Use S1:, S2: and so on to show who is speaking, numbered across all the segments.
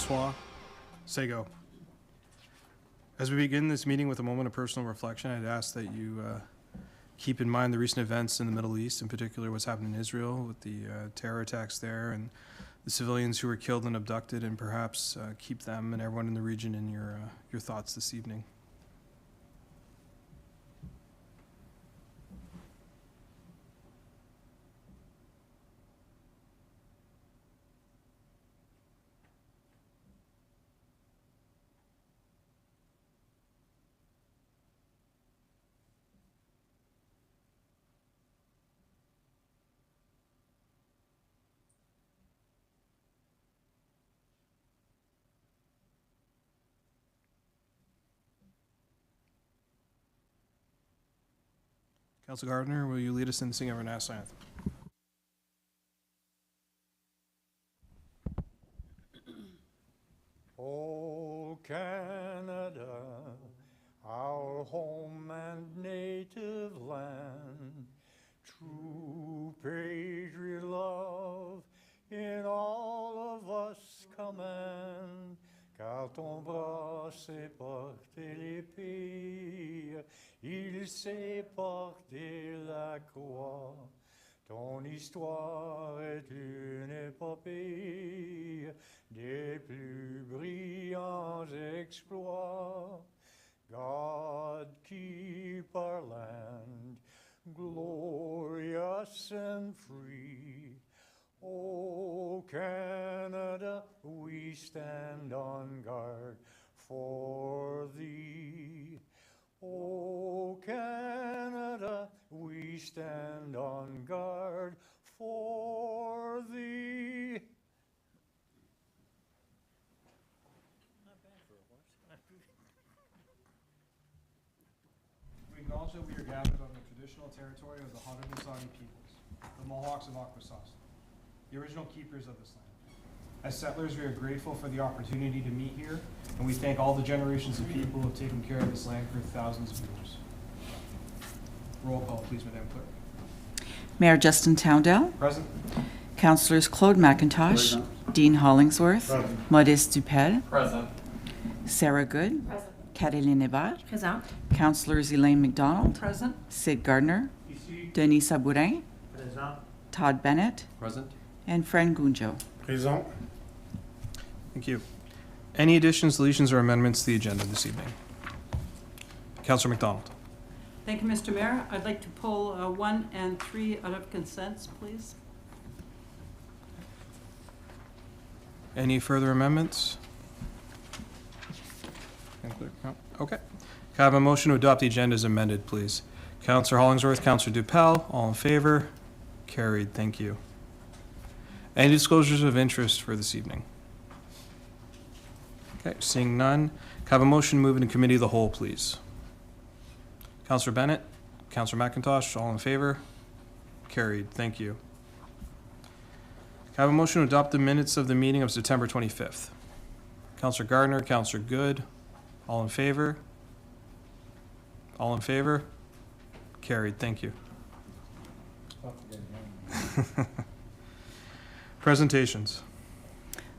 S1: Francois, Sego. As we begin this meeting with a moment of personal reflection, I'd ask that you keep in mind the recent events in the Middle East, in particular what's happened in Israel with the terror attacks there and the civilians who were killed and abducted, and perhaps keep them and everyone in the region in your thoughts this evening. Council Gardner, will you lead us in the singing of our national anthem?
S2: O Canada, our home and native land, true patriot love in all of us command, car ton bras sait porter l'épée, il sait porter la croix. Ton histoire est une épopée des plus brillants exploits. God keep our land glorious and free. O Canada, we stand on guard for thee. O Canada, we stand on guard for thee. Not bad for a horse.
S1: We acknowledge that we are gathered on the traditional territory of the Haudenosaunee peoples, the Mohawks of Akwesasne, the original keepers of this land. As settlers, we are grateful for the opportunity to meet here, and we thank all the generations of people who have taken care of this land for thousands of years. Roll call, please, Madam Clerk.
S3: Mayor Justin Towndell.
S1: Present.
S3: Councillors Claude McIntosh. Present. Dean Hollingsworth. Present. Modeste Dupel.
S4: Present.
S3: Sarah Good.
S4: Present.
S3: Caroline Hébert.
S4: Present.
S3: Councillors Elaine McDonald.
S4: Present.
S3: Sid Gardner.
S2: Ici.
S3: Denis Sabourin.
S2: Présent.
S3: Todd Bennett.
S4: Present.
S3: And Fran Gunjo.
S2: Présent.
S1: Thank you. Any additions, deletions, or amendments to the agenda this evening? Councillor McDonald.
S5: Thank you, Mr. Mayor. I'd like to pull 1 and 3 out of consents, please.
S1: Any further amendments? No? Okay. Can I have a motion to adopt the agenda as amended, please? Councillor Hollingsworth, Councillor Dupel, all in favor? Carried. Thank you. Any disclosures of interest for this evening? Okay, seeing none. Can I have a motion to move into committee of the whole, please? Councillor Bennett, Councillor McIntosh, all in favor? Carried. Thank you. Can I have a motion to adopt the minutes of the meeting of September 25th? Councillor Gardner, Councillor Good, all in favor? All in favor? Carried. Thank you. Presentations.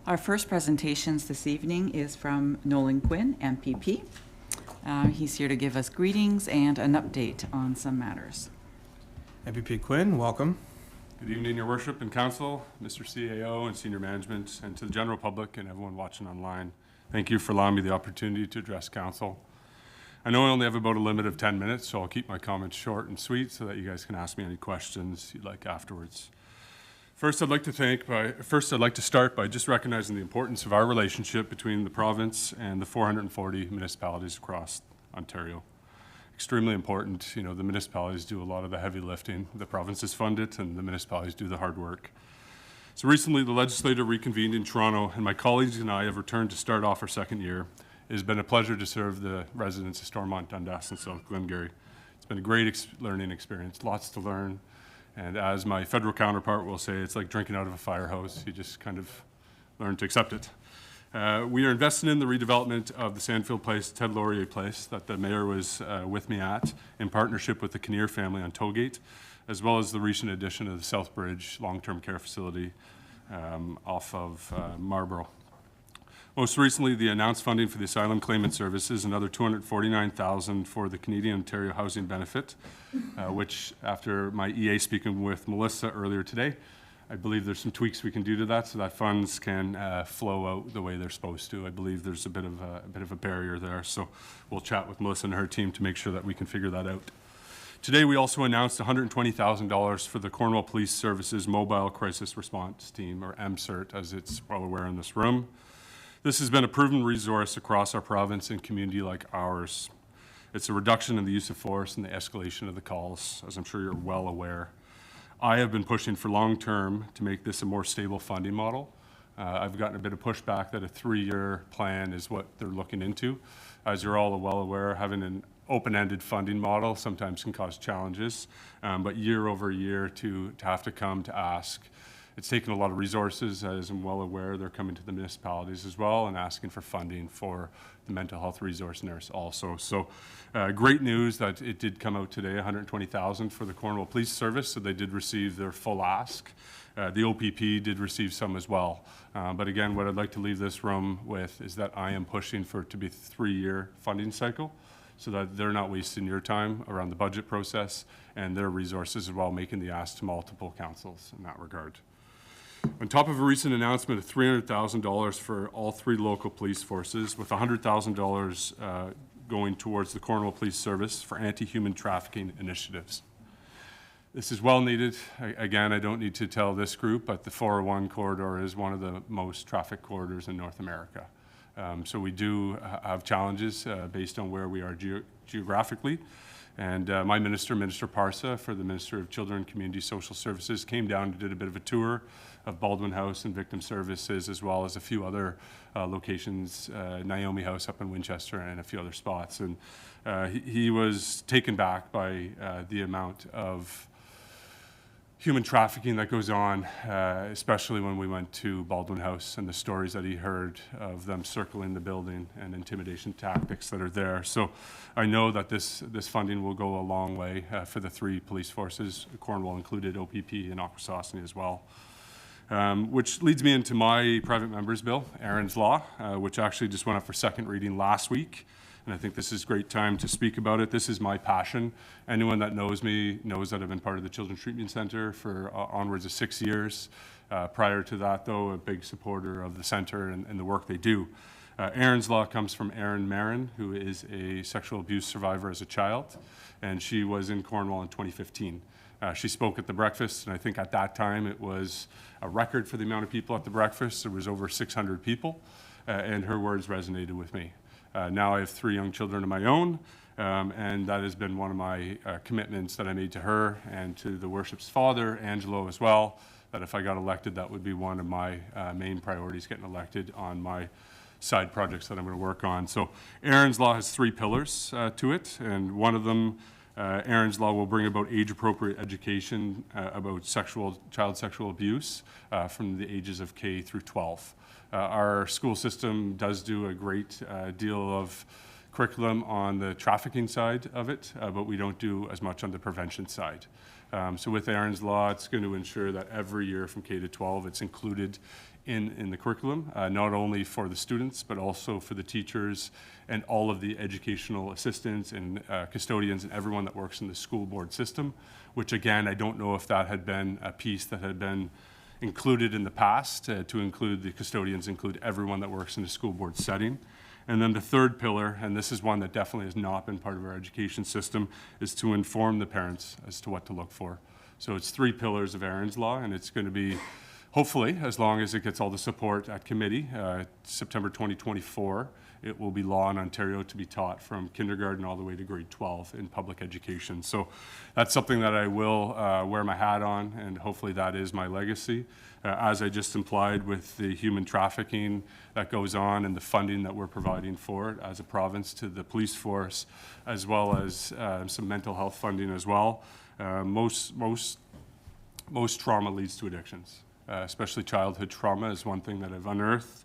S3: Our first presentations this evening is from Nolan Quinn, MPP. He's here to give us greetings and an update on some matters.
S1: MPP Quinn, welcome.
S6: Good evening, Your Worship and Council, Mr. CAO and Senior Management, and to the general public and everyone watching online. Thank you for allowing me the opportunity to address Council. I know I only have about a limit of 10 minutes, so I'll keep my comments short and sweet so that you guys can ask me any questions you'd like afterwards. First, I'd like to start by just recognizing the importance of our relationship between the province and the 440 municipalities across Ontario. Extremely important. You know, the municipalities do a lot of the heavy lifting. The provinces fund it, and the municipalities do the hard work. So recently, the legislature reconvened in Toronto, and my colleagues and I have returned to start off our second year. It has been a pleasure to serve the residents of Stormont, Dundas, and South Glengarry. It's been a great learning experience, lots to learn. And as my federal counterpart will say, it's like drinking out of a fire hose. You just kind of learn to accept it. We are investing in the redevelopment of the Sandfield Place, Ted Laurier Place, that the mayor was with me at, in partnership with the Kinnear family on Tollgate, as well as the recent addition of the Southbridge long-term care facility off of Marlborough. Most recently, the announced funding for the Asylum Claimant Services, another $249,000 for the Canadian Ontario Housing Benefit, which after my EA speaking with Melissa earlier today, I believe there's some tweaks we can do to that so that funds can flow out the way they're supposed to. I believe there's a bit of a barrier there, so we'll chat with Melissa and her team to make sure that we can figure that out. Today, we also announced $120,000 for the Cornwall Police Services Mobile Crisis Response Team, or MCERT, as it's well aware in this room. This has been a proven resource across our province and community like ours. It's a reduction in the use of force and the escalation of the calls, as I'm sure you're well aware. I have been pushing for long-term to make this a more stable funding model. I've gotten a bit of pushback that a 3-year plan is what they're looking into. As you're all well aware, having an open-ended funding model sometimes can cause challenges, but year over year to have to come to ask. It's taken a lot of resources, as I'm well aware. They're coming to the municipalities as well and asking for funding for the mental health resource nurse also. So great news that it did come out today, $120,000 for the Cornwall Police Service, so they did receive their full ask. The OPP did receive some as well. But again, what I'd like to leave this room with is that I am pushing for it to be a 3-year funding cycle so that they're not wasting your time around the budget process and their resources as well, making the ask to multiple councils in that regard. On top of a recent announcement of $300,000 for all 3 local police forces, with $100,000 going towards the Cornwall Police Service for anti-human trafficking initiatives. This is well needed. Again, I don't need to tell this group, but the 401 corridor is one of the most trafficked corridors in North America. So we do have challenges based on where we are geographically. And my minister, Minister Parsa, for the Minister of Children and Community Social Services, came down and did a bit of a tour of Baldwin House and Victim Services, as well as a few other locations, Naomi House up in Winchester and a few other spots. And he was taken back by the amount of human trafficking that goes on, especially when we went to Baldwin House and the stories that he heard of them circling the building and intimidation tactics that are there. So I know that this funding will go a long way for the 3 police forces, Cornwall included, OPP and Akwesasne as well. Which leads me into my private member's bill, Aaron's Law, which actually just went up for second reading last week. And I think this is a great time to speak about it. This is my passion. Anyone that knows me knows that I've been part of the Children's Treatment Center for onwards of 6 years. Prior to that, though, a big supporter of the center and the work they do. Aaron's Law comes from Erin Marin, who is a sexual abuse survivor as a child, and she was in Cornwall in 2015. She spoke at the breakfast, and I think at that time it was a record for the amount of people at the breakfast. There was over 600 people, and her words resonated with me. Now I have 3 young children of my own, and that has been one of my commitments that I made to her and to the worship's father, Angelo, as well, that if I got elected, that would be one of my main priorities, getting elected on my side projects that I'm going to work on. So Aaron's Law has 3 pillars to it, and one of them, Aaron's Law will bring about age-appropriate education about child sexual abuse from the ages of K through 12. Our school system does do a great deal of curriculum on the trafficking side of it, but we don't do as much on the prevention side. So with Aaron's Law, it's going to ensure that every year from K to 12, it's included in the curriculum, not only for the students, but also for the teachers and all of the educational assistants and custodians and everyone that works in the school board system, which again, I don't know if that had been a piece that had been included in the past, to include the custodians, include everyone that works in the school board setting. And then the third pillar, and this is one that definitely has not been part of our education system, is to inform the parents as to what to look for. So it's 3 pillars of Aaron's Law, and it's going to be, hopefully, as long as it gets all the support at committee, September 2024, it will be law in Ontario to be taught from kindergarten all the way to grade 12 in public education. So that's something that I will wear my hat on, and hopefully that is my legacy. As I just implied with the human trafficking that goes on and the funding that we're providing for it as a province to the police force, as well as some mental health funding as well. Most trauma leads to addictions, especially childhood trauma is one thing that I've unearthed.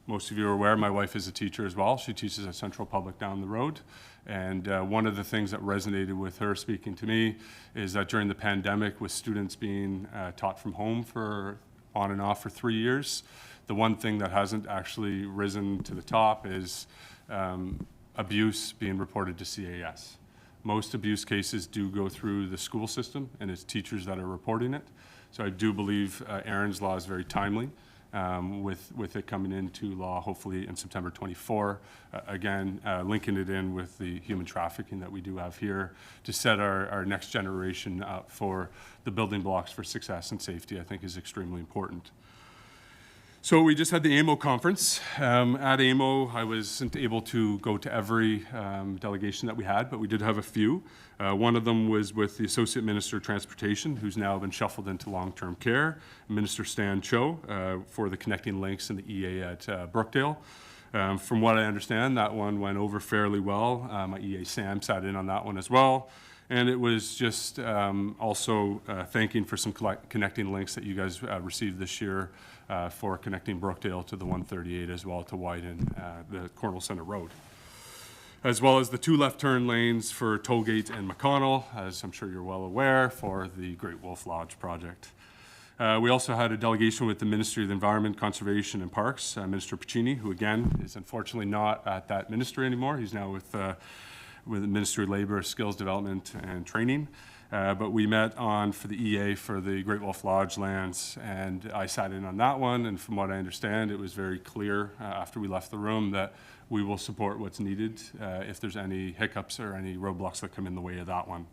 S6: Most of you are aware, my wife is a teacher as well. She teaches at Central Public down the road. And one of the things that resonated with her speaking to me is that during the pandemic, with students being taught from home for on and off for 3 years, The one thing that hasn't actually risen to the top is abuse being reported to CAS. Most abuse cases do go through the school system, and it's teachers that are reporting it. So I do believe Aaron's law is very timely, with it coming into law hopefully in September 24. Again, linking it in with the human trafficking that we do have here to set our next generation up for the building blocks for success and safety, I think is extremely important. So we just had the AMO conference. At AMO, I wasn't able to go to every delegation that we had, but we did have a few. One of them was with the Associate Minister of Transportation, who's now been shuffled into long-term care, Minister Stan Cho, for the connecting links in the EA at Brookdale. From what I understand, that one went over fairly well. My EA Sam sat in on that one as well. And it was just also thanking for some connecting links that you guys received this year for connecting Brookdale to the 138 as well to widen the Cornwall Center Road. As well as the 2 left turn lanes for Tollgate and McConnell, as I'm sure you're well aware, for the Great Wolf Lodge project. We also had a delegation with the Ministry of the Environment, Conservation and Parks, Minister Piccini, who again is unfortunately not at that ministry anymore. He's now with the Ministry of Labour, Skills Development and Training. But we met for the EA for the Great Wolf Lodge lands, and I sat in on that one, and from what I understand, it was very clear after we left the room that we will support what's needed if there's any hiccups or any roadblocks that come in the way of that one.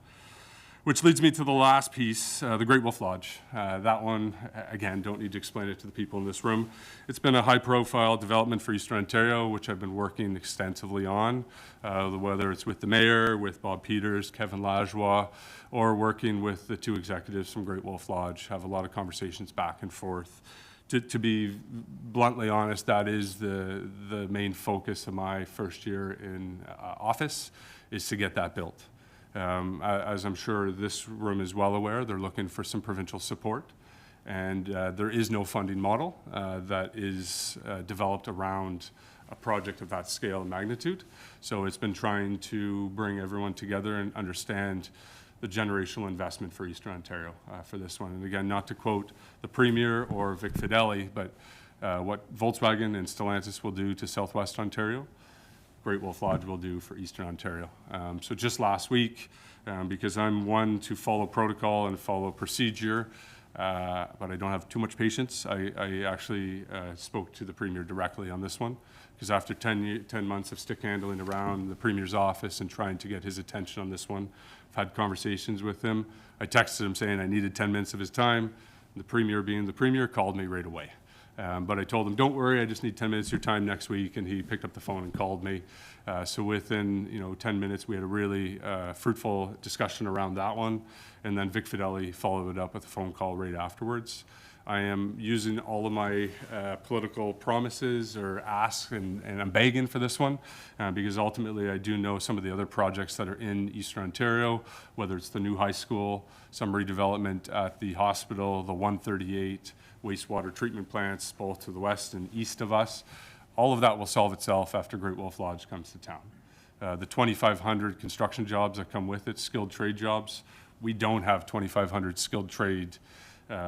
S6: Which leads me to the last piece, the Great Wolf Lodge. That one, again, don't need to explain it to the people in this room. It's been a high-profile development for Eastern Ontario, which I've been working extensively on, whether it's with the mayor, with Bob Peters, Kevin Lajoie, or working with the 2 executives from Great Wolf Lodge. Have a lot of conversations back and forth. To be bluntly honest, that is the main focus of my first year in office, is to get that built. As I'm sure this room is well aware, they're looking for some provincial support, and there is no funding model that is developed around a project of that scale and magnitude. So it's been trying to bring everyone together and understand the generational investment for Eastern Ontario for this one. And again, not to quote the Premier or Vic Fideli, but what Volkswagen and Stellantis will do to Southwest Ontario, Great Wolf Lodge will do for Eastern Ontario. So just last week, because I'm one to follow protocol and follow procedure, but I don't have too much patience, I actually spoke to the Premier directly on this one, because after 10 months of stick handling around the Premier's office and trying to get his attention on this one, I've had conversations with him. I texted him saying I needed 10 minutes of his time. The Premier, being the Premier, called me right away. But I told him, don't worry, I just need 10 minutes of your time next week, and he picked up the phone and called me. So within 10 minutes, we had a really fruitful discussion around that one, and then Vic Fideli followed it up with a phone call right afterwards. I am using all of my political promises or asks, and I'm begging for this one, because ultimately I do know some of the other projects that are in Eastern Ontario, whether it's the new high school, some redevelopment at the hospital, the 138, wastewater treatment plants, both to the west and east of us. All of that will solve itself after Great Wolf Lodge comes to town. The 2,500 construction jobs that come with it, skilled trade jobs, we don't have 2,500 skilled trade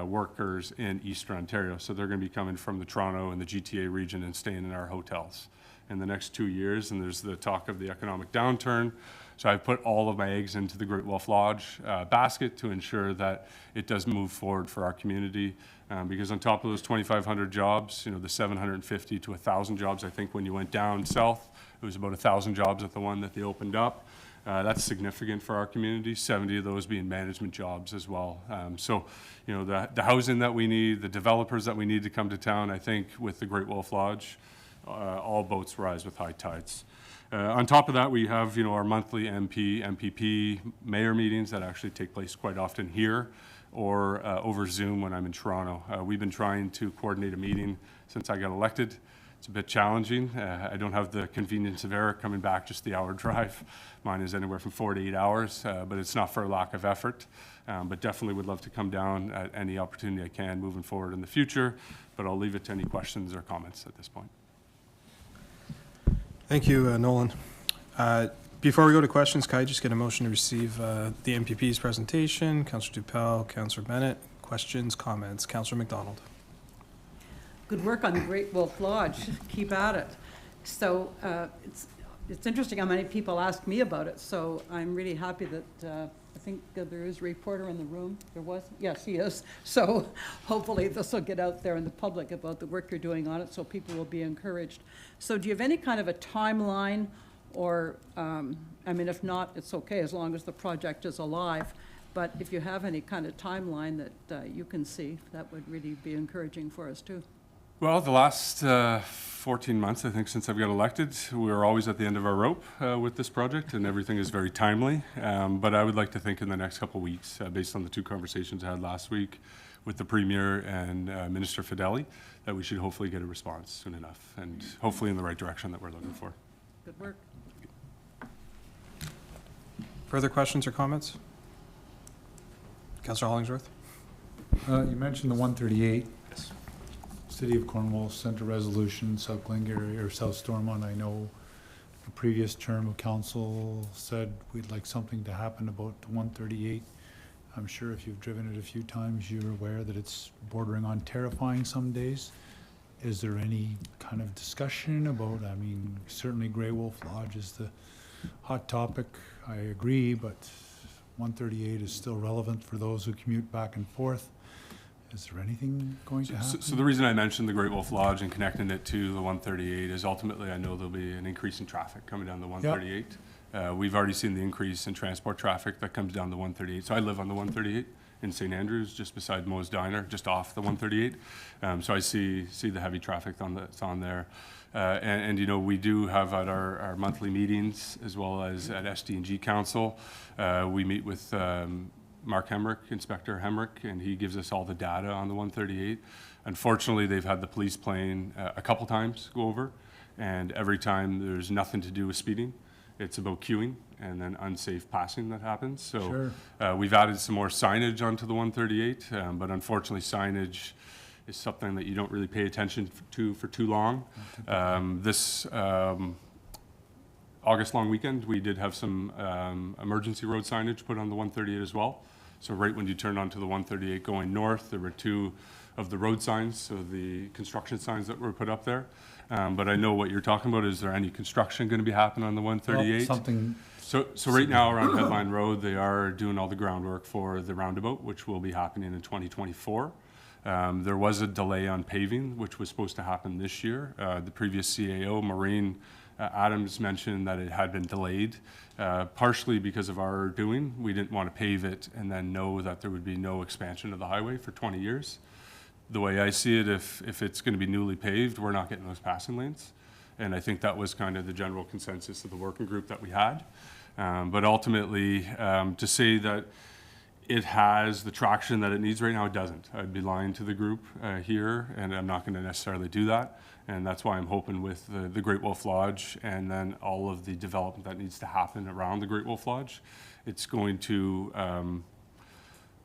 S6: workers in Eastern Ontario. So they're going to be coming from the Toronto and the GTA region and staying in our hotels in the next 2 years. And there's the talk of the economic downturn. So I've put all of my eggs into the Great Wolf Lodge basket to ensure that it does move forward for our community. Because on top of those 2,500 jobs, the 750 to 1,000 jobs, I think when you went down south, it was about 1,000 jobs at the one that they opened up. That's significant for our community, 70 of those being management jobs as well. So, the housing that we need, the developers that we need to come to town, I think with the Great Wolf Lodge, all boats rise with high tides. On top of that, we have, our monthly MPP mayor meetings that actually take place quite often here or over Zoom when I'm in Toronto. We've been trying to coordinate a meeting since I got elected. It's a bit challenging. I don't have the convenience of Eric coming back just the hour drive. Mine is anywhere from 4 to 8 hours, but it's not for a lack of effort. But definitely would love to come down at any opportunity I can moving forward in the future, but I'll leave it to any questions or comments at this point.
S1: Thank you, Nolan. Before we go to questions, can I just get a motion to receive the MPP's presentation? Councillor Dupel, Councillor Bennett, questions, comments? Councillor McDonald.
S5: good work on the Great Wolf Lodge. Keep at it. So it's interesting how many people ask me about it, so I'm really happy that I think there is a reporter in the room. There was? Yes, he is. So hopefully this will get out there in the public about the work you're doing on it, so people will be encouraged. So do you have any kind of a timeline, or, I mean, if not, it's okay, as long as the project is alive. But if you have any kind of timeline that you can see, that would really be encouraging for us too.
S6: Well, the last 14 months, I think, since I've got elected, we were always at the end of our rope with this project, and everything is very timely. But I would like to think in the next couple of weeks, based on the 2 conversations I had last week with the Premier and Minister Fideli, that we should hopefully get a response soon enough, and hopefully in the right direction that we're looking for.
S5: Good work.
S1: Further questions or comments? Councillor Hollingsworth?
S2: You mentioned the 138.
S1: Yes.
S2: City of Cornwall sent a resolution, South Glengarry or South Stormont. I know the previous term of council said we'd like something to happen about the 138. I'm sure if you've driven it a few times, you're aware that it's bordering on terrifying some days. Is there any kind of discussion about, I mean, certainly Grey Wolf Lodge is the hot topic, I agree, but 138 is still relevant for those who commute back and forth. Is there anything going to happen?
S6: So the reason I mentioned the Great Wolf Lodge and connecting it to the 138 is ultimately I know there'll be an increase in traffic coming down the 138. We've already seen the increase in transport traffic that comes down the 138. So I live on the 138 in St. Andrews, just beside Moe's Diner, just off the 138. So I see the heavy traffic that's on there. And you know, we do have at our monthly meetings, as well as at SD&G Council, we meet with Mark Hemrick, Inspector Hemrick, and he gives us all the data on the 138. Unfortunately, they've had the police plane a couple times go over, and every time there's nothing to do with speeding. It's about queuing and then unsafe passing that happens. So we've added some more signage onto the 138, but unfortunately signage is something that you don't really pay attention to for too long. This August long weekend, we did have some emergency road signage put on the 138 as well. So right when you turn onto the 138 going north, there were 2 of the road signs, so the construction signs that were put up there. But I know what you're talking about. Is there any construction going to be happening on the 138?
S2: Well, something.
S6: So right now around Headline Road, they are doing all the groundwork for the roundabout, which will be happening in 2024. There was a delay on paving, which was supposed to happen this year. The previous CAO, Maureen Adams, mentioned that it had been delayed, partially because of our doing. We didn't want to pave it and then know that there would be no expansion of the highway for 20 years. The way I see it, if it's going to be newly paved, we're not getting those passing lanes. And I think that was kind of the general consensus of the working group that we had. But ultimately, to say that it has the traction that it needs right now, it doesn't. I'd be lying to the group here, and I'm not going to necessarily do that. And that's why I'm hoping with the Great Wolf Lodge and then all of the development that needs to happen around the Great Wolf Lodge, it's going to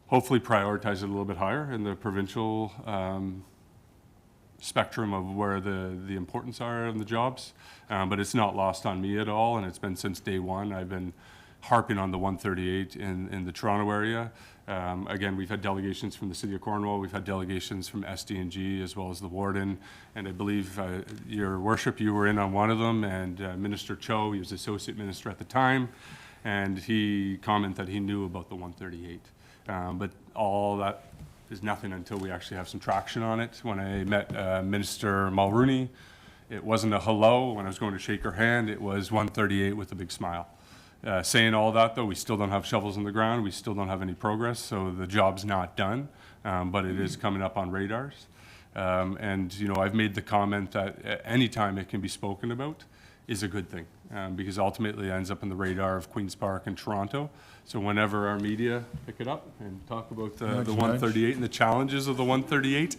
S6: hopefully prioritize it a little bit higher in the provincial spectrum of where the importance are in the jobs. But it's not lost on me at all, and it's been since day one. I've been harping on the 138 in the Toronto area. Again, we've had delegations from the City of Cornwall, we've had delegations from SD&G as well as the Warden, and I believe, Your Worship, you were in on one of them, and Minister Cho, he was Associate Minister at the time, and he commented that he knew about the 138. But all that is nothing until we actually have some traction on it. When I met Minister Mulrooney, it wasn't a hello. When I was going to shake her hand, it was 138 with a big smile. Saying all that, though, we still don't have shovels in the ground. We still don't have any progress, so the job's not done, but it is coming up on radars. And, you know, I've made the comment that any time it can be spoken about is a good thing, because ultimately it ends up in the radar of Queen's Park and Toronto. So whenever our media pick it up and talk about the 138 and the challenges of the 138,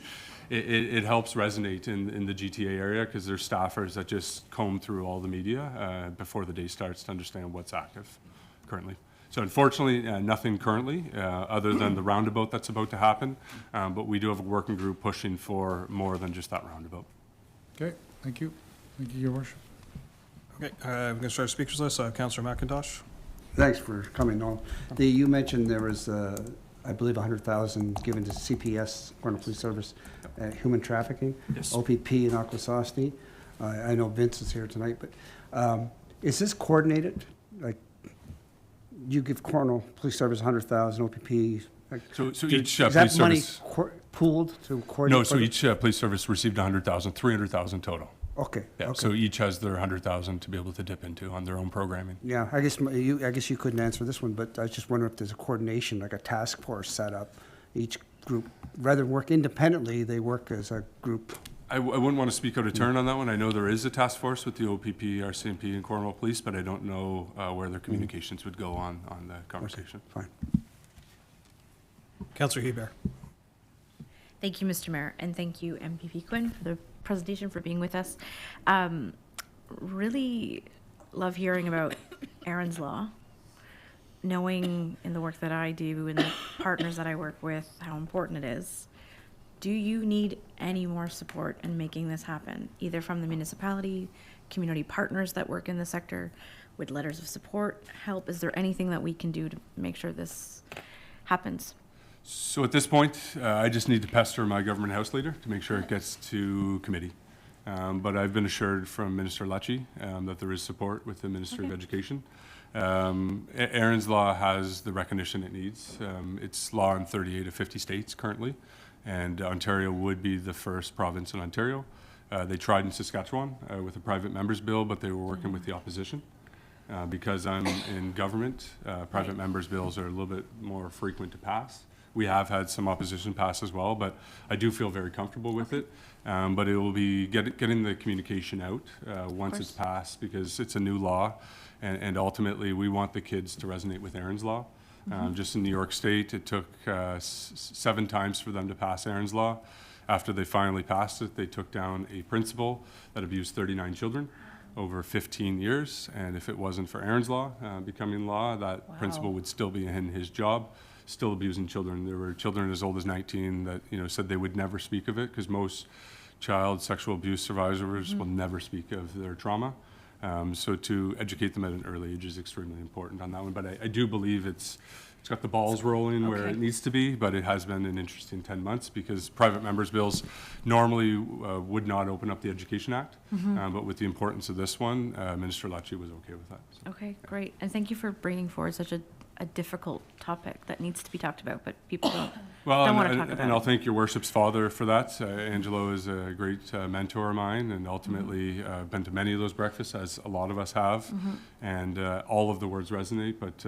S6: it helps resonate in the GTA area, because there's staffers that just comb through all the media before the day starts to understand what's active currently. So unfortunately, nothing currently other than the roundabout that's about to happen, but we do have a working group pushing for more than just that roundabout.
S2: Okay, thank you. Thank you, Your Worship.
S1: Okay, I'm going to start speakers list. Councillor McIntosh.
S4: Thanks for coming on. You mentioned there was I believe 100,000 given to CPS, Cornwall Police Service, human trafficking,
S1: Yes.
S4: OPP in Akwesasne. I know Vince is here tonight, but is this coordinated? Like, you give Cornwall Police Service 100,000, OPP. Like,
S6: So
S4: do-
S6: each
S4: is
S6: police
S4: that money
S6: service,
S4: pooled to coordinate?
S6: no, so each police service received 100,000, 300,000 total.
S4: Okay,
S6: Yeah,
S4: okay.
S6: so each has their 100,000 to be able to dip into on their own programming.
S4: Yeah, I guess you couldn't answer this one, but I was just wondering if there's a coordination, like a task force set up. Each group, rather than work independently, they work as a group.
S6: I wouldn't want to speak out of turn on that one. I know there is a task force with the OPP, RCMP, and Cornwall Police, but I don't know where their communications would go on the conversation.
S4: Fine.
S1: Councillor Hebert.
S7: Thank you, Mr. Mayor, and thank you, MPP Quinn, for the presentation, for being with us. Really love hearing about Aaron's Law, knowing in the work that I do and the partners that I work with how important it is. Do you need any more support in making this happen, either from the municipality, community partners that work in the sector? Would letters of support help? Is there anything that we can do to make sure this happens?
S6: So at this point, I just need to pester my government house leader to make sure it gets to committee. But I've been assured from Minister Lecce that there is support with the Ministry of Education. Aaron's Law has the recognition it needs. It's law in 38 of 50 states currently, and Ontario would be the first province in Ontario. They tried in Saskatchewan with a private members bill, but they were working with the opposition. Because I'm in government, private members bills are a little bit more frequent to pass. We have had some opposition pass as well, but I do feel very comfortable with it. But it will be getting the communication out once it's passed, because it's a new law, and ultimately we want the kids to resonate with Aaron's Law. Just in New York State, it took 7 times for them to pass Aaron's Law. After they finally passed it, they took down a principal that abused 39 children over 15 years, and if it wasn't for Aaron's Law becoming law, that principal would still be in his job, still abusing children. There were children as old as 19 that said they would never speak of it, because most child sexual abuse survivors will never speak of their trauma. So to educate them at an early age is extremely important on that one. But I do believe it's got the balls rolling where it needs to be, but it has been an interesting 10 months because private members bills normally would not open up the Education Act. But with the importance of this one, Minister Lecce was okay with that. So.
S7: Okay, great. And thank you for bringing forward such a difficult topic that needs to be talked about, but people don't want to talk about
S6: and I'll
S7: it.
S6: thank your worship's father for that. Angelo is a great mentor of mine, and ultimately been to many of those breakfasts, as a lot of us have. And all of the words resonate, but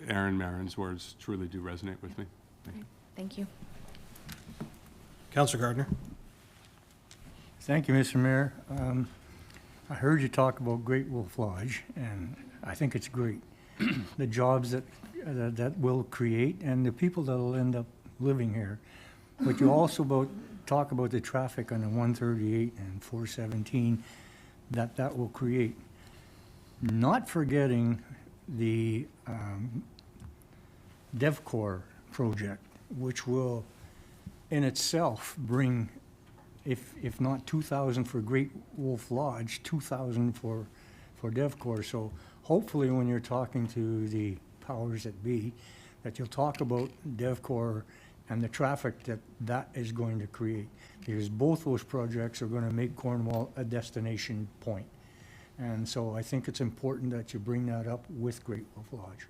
S6: Aaron Marin's words truly do resonate with me.
S7: Thank you.
S1: Councillor Gardner.
S8: Thank you, Mr. Mayor. I heard you talk about Great Wolf Lodge, and I think it's great. The jobs that will create and the people that will end up living here. But you also talk about the traffic on the 138 and 417 that will create. Not forgetting the DevCore project, which will in itself bring, if not 2,000 for Great Wolf Lodge, 2,000 for DevCore. So hopefully when you're talking to the powers that be, that you'll talk about DevCore and the traffic that is going to create. Because both those projects are going to make Cornwall a destination point. And so I think it's important that you bring that up with Great Wolf Lodge.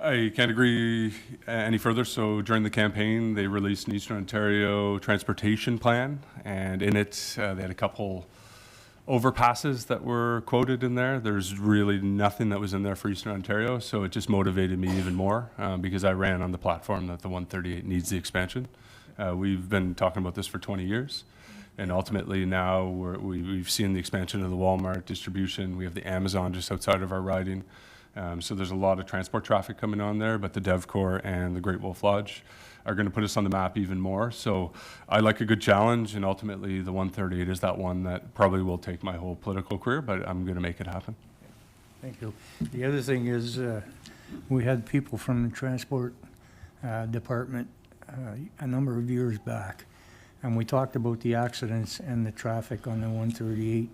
S6: I can't agree any further. So during the campaign, they released an Eastern Ontario transportation plan, and in it, they had a couple overpasses that were quoted in there. There's really nothing that was in there for Eastern Ontario, so it just motivated me even more because I ran on the platform that the 138 needs the expansion. We've been talking about this for 20 years, and ultimately now we've seen the expansion of the Walmart distribution. We have the Amazon just outside of our riding. So there's a lot of transport traffic coming on there, but the DevCore and the Great Wolf Lodge are going to put us on the map even more. So I like a good challenge, and ultimately the 138 is that one that probably will take my whole political career, but I'm going to make it happen.
S8: Thank you. The other thing is, we had people from the transport department a number of years back, and we talked about the accidents and the traffic on the 138,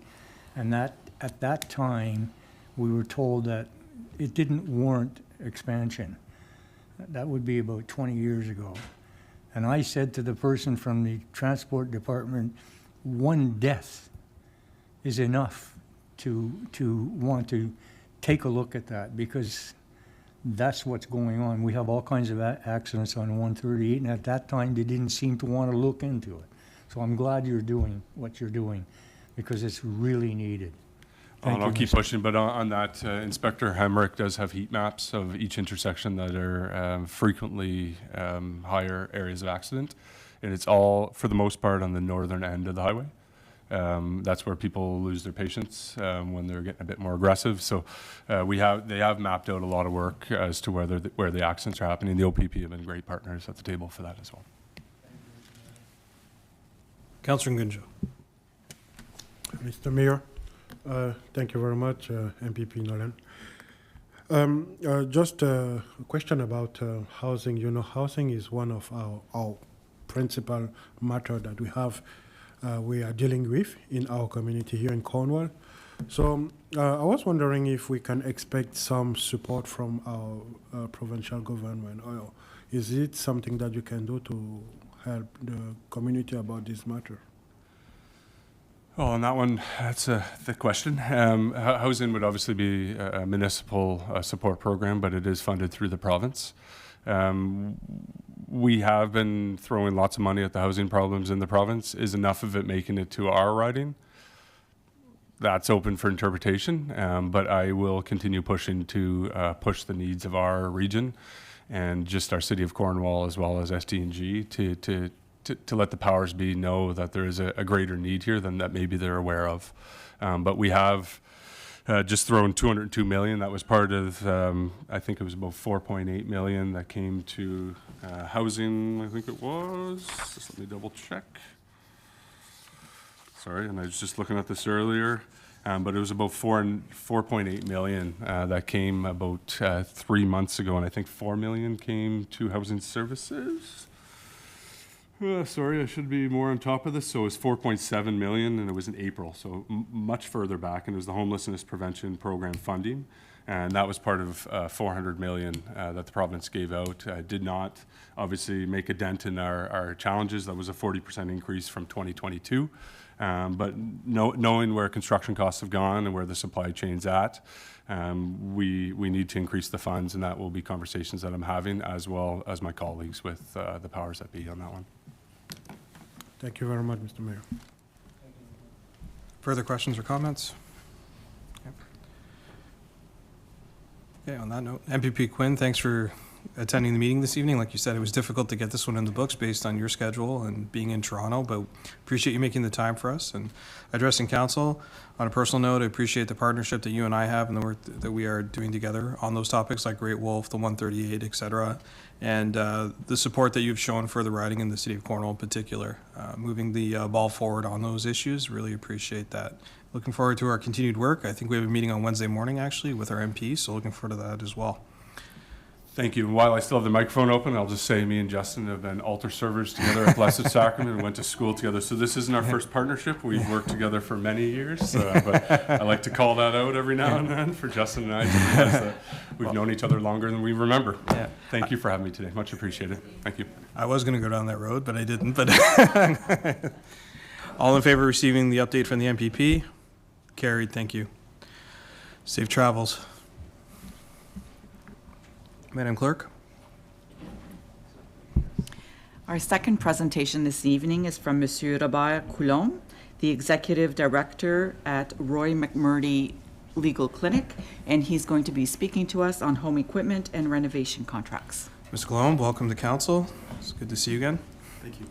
S8: and that at that time we were told that it didn't warrant expansion. that would be about 20 years ago. And I said to the person from the transport department, one death is enough to want to take a look at that, because that's what's going on. We have all kinds of accidents on 138, and at that time, they didn't seem to want to look into it. So I'm glad you're doing what you're doing, because it's really needed. Thank
S6: And I'll
S8: you,
S6: keep
S8: Mr.
S6: pushing, but on that, Inspector Hemrick does have heat maps of each intersection that are frequently higher areas of accident. And it's all, for the most part, on the northern end of the highway. That's where people lose their patience when they're getting a bit more aggressive. So they have mapped out a lot of work as to where the accidents are happening. The OPP have been great partners at the table for that as well.
S1: Councillor Ngunjo.
S9: Mr. Mayor, thank you very much, MPP Nolan. Just a question about housing. You know, housing is one of our principal matter that we are dealing with in our community here in Cornwall. So I was wondering if we can expect some support from our provincial government, or is it something that you can do to help the community about this matter?
S6: Well, on that one, that's the question. Housing would obviously be a municipal support program, but it is funded through the province. We have been throwing lots of money at the housing problems in the province. Is enough of it making it to our riding? That's open for interpretation, but I will continue pushing to push the needs of our region and just our city of Cornwall, as well as SDNG, to let the powers be know that there is a greater need here than that maybe they're aware of. But we have just thrown $202 million. That was part of, I think it was about $4.8 million that came to housing, I think it was. Just let me double check. Sorry, and I was just looking at this earlier. But it was about $4.8 million that came about 3 months ago, and I think $4 million came to housing services. Sorry, I should be more on top of this. So it was 4.7 million, and it was in April, so much further back, and it was the homelessness prevention program funding, and that was part of 400 million that the province gave out. Did not obviously make a dent in our challenges. That was a 40% increase from 2022. But knowing where construction costs have gone and where the supply chain's at, we need to increase the funds, and that will be conversations that I'm having, as well as my colleagues with the powers that be on that one.
S9: Thank you very much, Mr. Mayor.
S1: Further questions or comments? Okay, on that note, MPP Quinn, thanks for attending the meeting this evening. Like you said, it was difficult to get this one in the books based on your schedule and being in Toronto, but appreciate you making the time for us. And addressing council, on a personal note, I appreciate the partnership that you and I have and the work that we are doing together on those topics like Great Wolf, the 138, et cetera, and the support that you've shown for the riding in the city of Cornwall in particular. Moving the ball forward on those issues, really appreciate that. Looking forward to our continued work. I think we have a meeting on Wednesday morning, actually, with our MP, so looking forward to that as well.
S6: Thank you. And while I still have the microphone open, I'll just say me and Justin have been altar servers together at Blessed Sacrament and went to school together. So this isn't our first partnership. We've worked together for many years, but I like to call that out every now and then for Justin and I, to realize that we've known each other longer than we remember.
S1: Yeah.
S6: Thank you for having me today. Much appreciated. Thank you.
S1: I was going to go down that road, but I didn't. But all in favor of receiving the update from the MPP? Carried. Thank you. Safe travels. Madam Clerk?
S3: Our second presentation this evening is from Monsieur Robert Coulomb, the Executive Director at Roy McMurray Legal Clinic, and he's going to be speaking to us on home equipment and renovation contracts.
S1: Mr. Colomb, welcome to council. It's good to see you again.
S10: Thank you.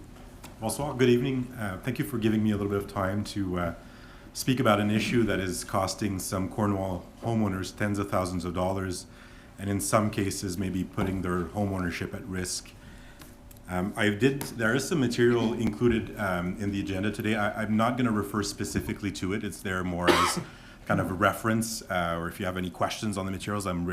S10: Bonsoir, good evening. Thank you for giving me a little bit of time to speak about an issue that is costing some Cornwall homeowners tens of thousands of dollars, and in some cases maybe putting their home ownership at risk. There is some material included in the agenda today. I'm not going to refer specifically to it. It's there more as kind of a reference, or if you have any questions on the materials, I'm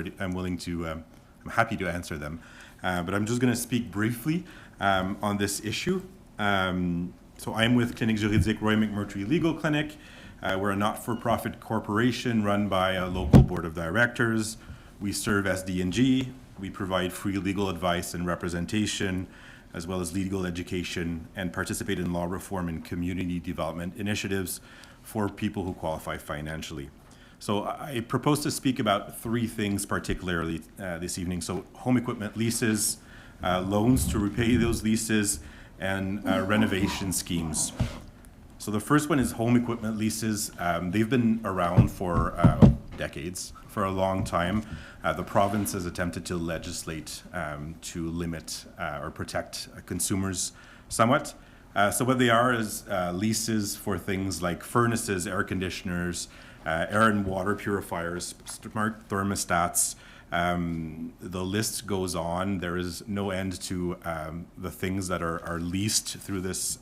S10: happy to answer them. But I'm just going to speak briefly on this issue. So I'm with Clinique Juridique Roy McMurray Legal Clinic. We're a not-for-profit corporation run by a local board of directors. We serve SDNG, We provide free legal advice and representation, as well as legal education, and participate in law reform and community development initiatives for people who qualify financially. So I propose to speak about three things particularly this evening. So home equipment leases, loans to repay those leases, and renovation schemes. So the first one is home equipment leases. They've been around for decades, for a long time. The province has attempted to legislate to limit or protect consumers somewhat. So what they are is leases for things like furnaces, air conditioners, air and water purifiers, smart thermostats. The list goes on. There is no end to the things that are leased through this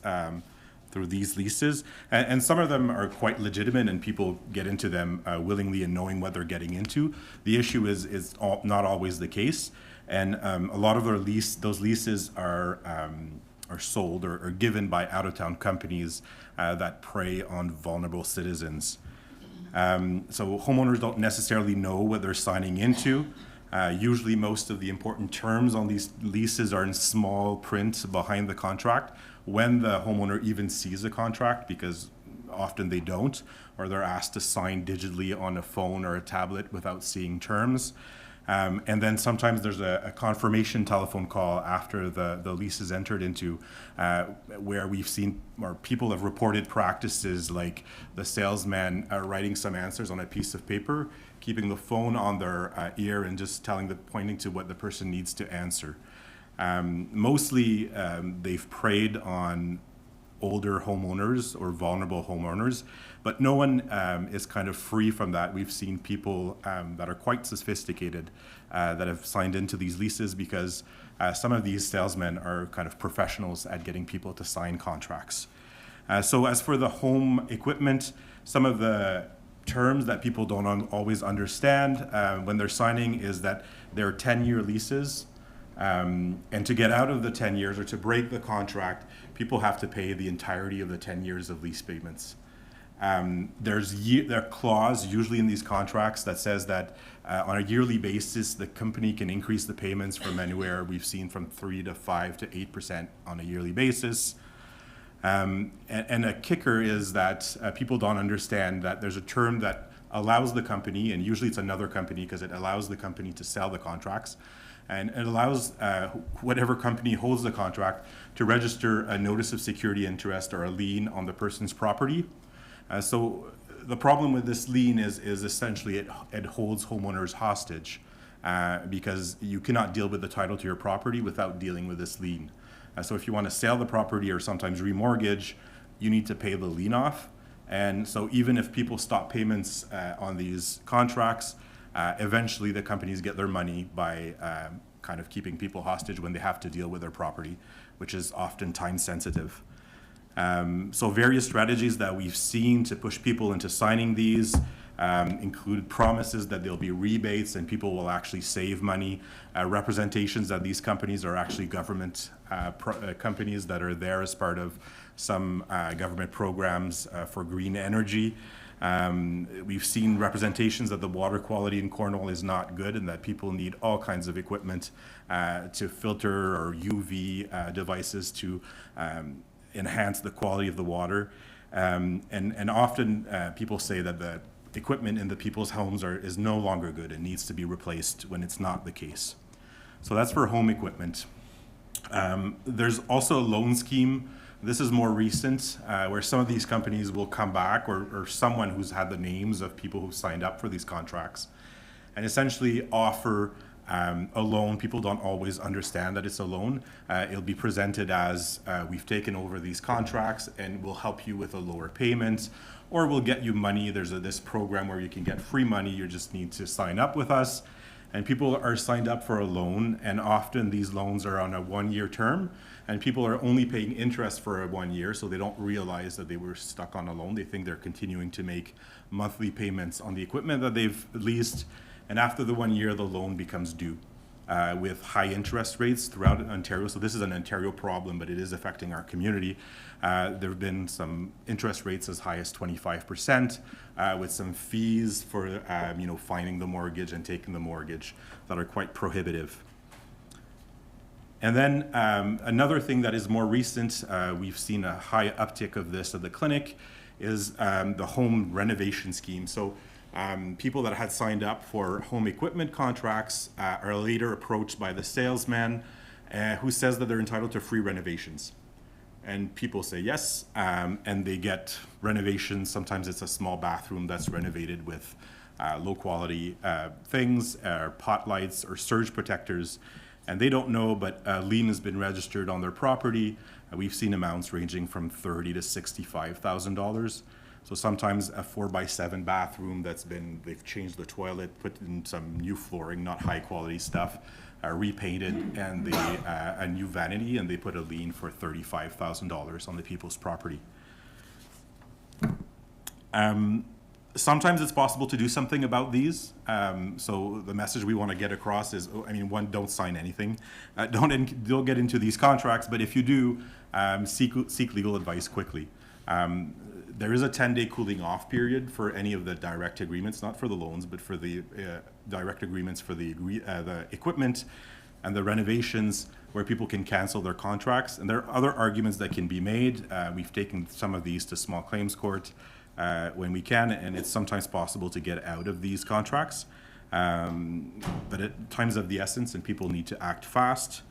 S10: through these leases, and some of them are quite legitimate, and people get into them willingly and knowing what they're getting into. The issue is not always the case, and a lot of those leases are sold or given by out-of-town companies that prey on vulnerable citizens. So homeowners don't necessarily know what they're signing into. Usually most of the important terms on these leases are in small print behind the contract when the homeowner even sees a contract, because often they don't, or they're asked to sign digitally on a phone or a tablet without seeing terms. And then sometimes there's a confirmation telephone call after the lease is entered into, where we've seen, or people have reported practices like the salesman writing some answers on a piece of paper, keeping the phone on their ear and just pointing to what the person needs to answer. Mostly they've preyed on older homeowners or vulnerable homeowners, but no one is kind of free from that. We've seen people that are quite sophisticated that have signed into these leases, because some of these salesmen are kind of professionals at getting people to sign contracts. So as for the home equipment, some of the terms that people don't always understand when they're signing is that they're 10-year leases. And to get out of the 10 years or to break the contract, people have to pay the entirety of the 10 years of lease payments. There's a clause usually in these contracts that says that on a yearly basis, the company can increase the payments from anywhere we've seen from 3 to 5 to 8% on a yearly basis. And a kicker is that people don't understand that there's a term that allows the company, and usually it's another company because it allows the company to sell the contracts, and it allows whatever company holds the contract to register a notice of security interest or a lien on the person's property. So the problem with this lien is essentially it holds homeowners hostage because you cannot deal with the title to your property without dealing with this lien. So if you want to sell the property or sometimes remortgage, you need to pay the lien off. And so even if people stop payments on these contracts, eventually the companies get their money by kind of keeping people hostage when they have to deal with their property, which is often time sensitive. So various strategies that we've seen to push people into signing these include promises that there'll be rebates and people will actually save money, representations that these companies are actually government companies that are there as part of some government programs for green energy. We've seen representations that the water quality in Cornwall is not good and that people need all kinds of equipment to filter, or UV devices to enhance the quality of the water. And often people say that the equipment in the people's homes is no longer good and needs to be replaced when it's not the case. So that's for home equipment. There's also a loan scheme. This is more recent, where some of these companies will come back, or someone who's had the names of people who signed up for these contracts, and essentially offer a loan. People don't always understand that it's a loan. It'll be presented as we've taken over these contracts and we'll help you with a lower payment, or we'll get you money. There's this program where you can get free money. You just need to sign up with us. And people are signed up for a loan, and often these loans are on a 1-year term, and people are only paying interest for 1 year, so they don't realize that they were stuck on a loan. They think they're continuing to make monthly payments on the equipment that they've leased, and after the 1 year, the loan becomes due. with high interest rates throughout Ontario. So this is an Ontario problem, but it is affecting our community. There have been some interest rates as high as 25%, with some fees for finding the mortgage and taking the mortgage that are quite prohibitive. And then another thing that is more recent, we've seen a high uptick of this at the clinic, is the home renovation scheme. So people that had signed up for home equipment contracts are later approached by the salesman who says that they're entitled to free renovations. And people say yes, and they get renovations. Sometimes it's a small bathroom that's renovated with low quality things, pot lights or surge protectors. And they don't know, but a lien has been registered on their property. We've seen amounts ranging from $30,000 to $65,000. So sometimes a 4x7 bathroom they've changed the toilet, put in some new flooring, not high quality stuff, repainted, and a new vanity, and they put a lien for $35,000 on the people's property. Sometimes it's possible to do something about these. So the message we want to get across is, one, don't sign anything. Don't get into these contracts, but if you do, seek legal advice quickly. There is a 10-day cooling off period for any of the direct agreements, not for the loans, but for the direct agreements for the equipment and the renovations, where people can cancel their contracts. And there are other arguments that can be made. We've taken some of these to small claims court when we can, and it's sometimes possible to get out of these contracts. But at times of the essence, and people need to act fast.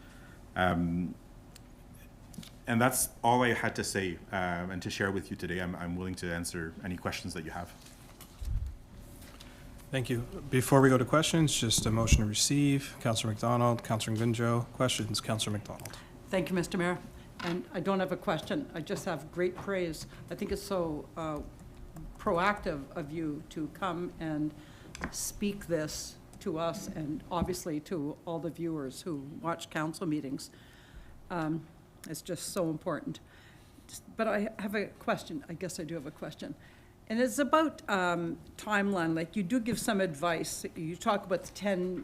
S10: And that's all I had to say and to share with you today. I'm willing to answer any questions that you have.
S1: Thank you. Before we go to questions, just a motion to receive. Councillor McDonald, Councillor Ngvinjo. Questions, Councillor McDonald.
S5: Thank you, Mr. Mayor. And I don't have a question. I just have great praise. I think it's so proactive of you to come and speak this to us and obviously to all the viewers who watch council meetings. It's just so important. But I have a question. I guess I do have a question. And it's about timeline. Like, you do give some advice. You talk about the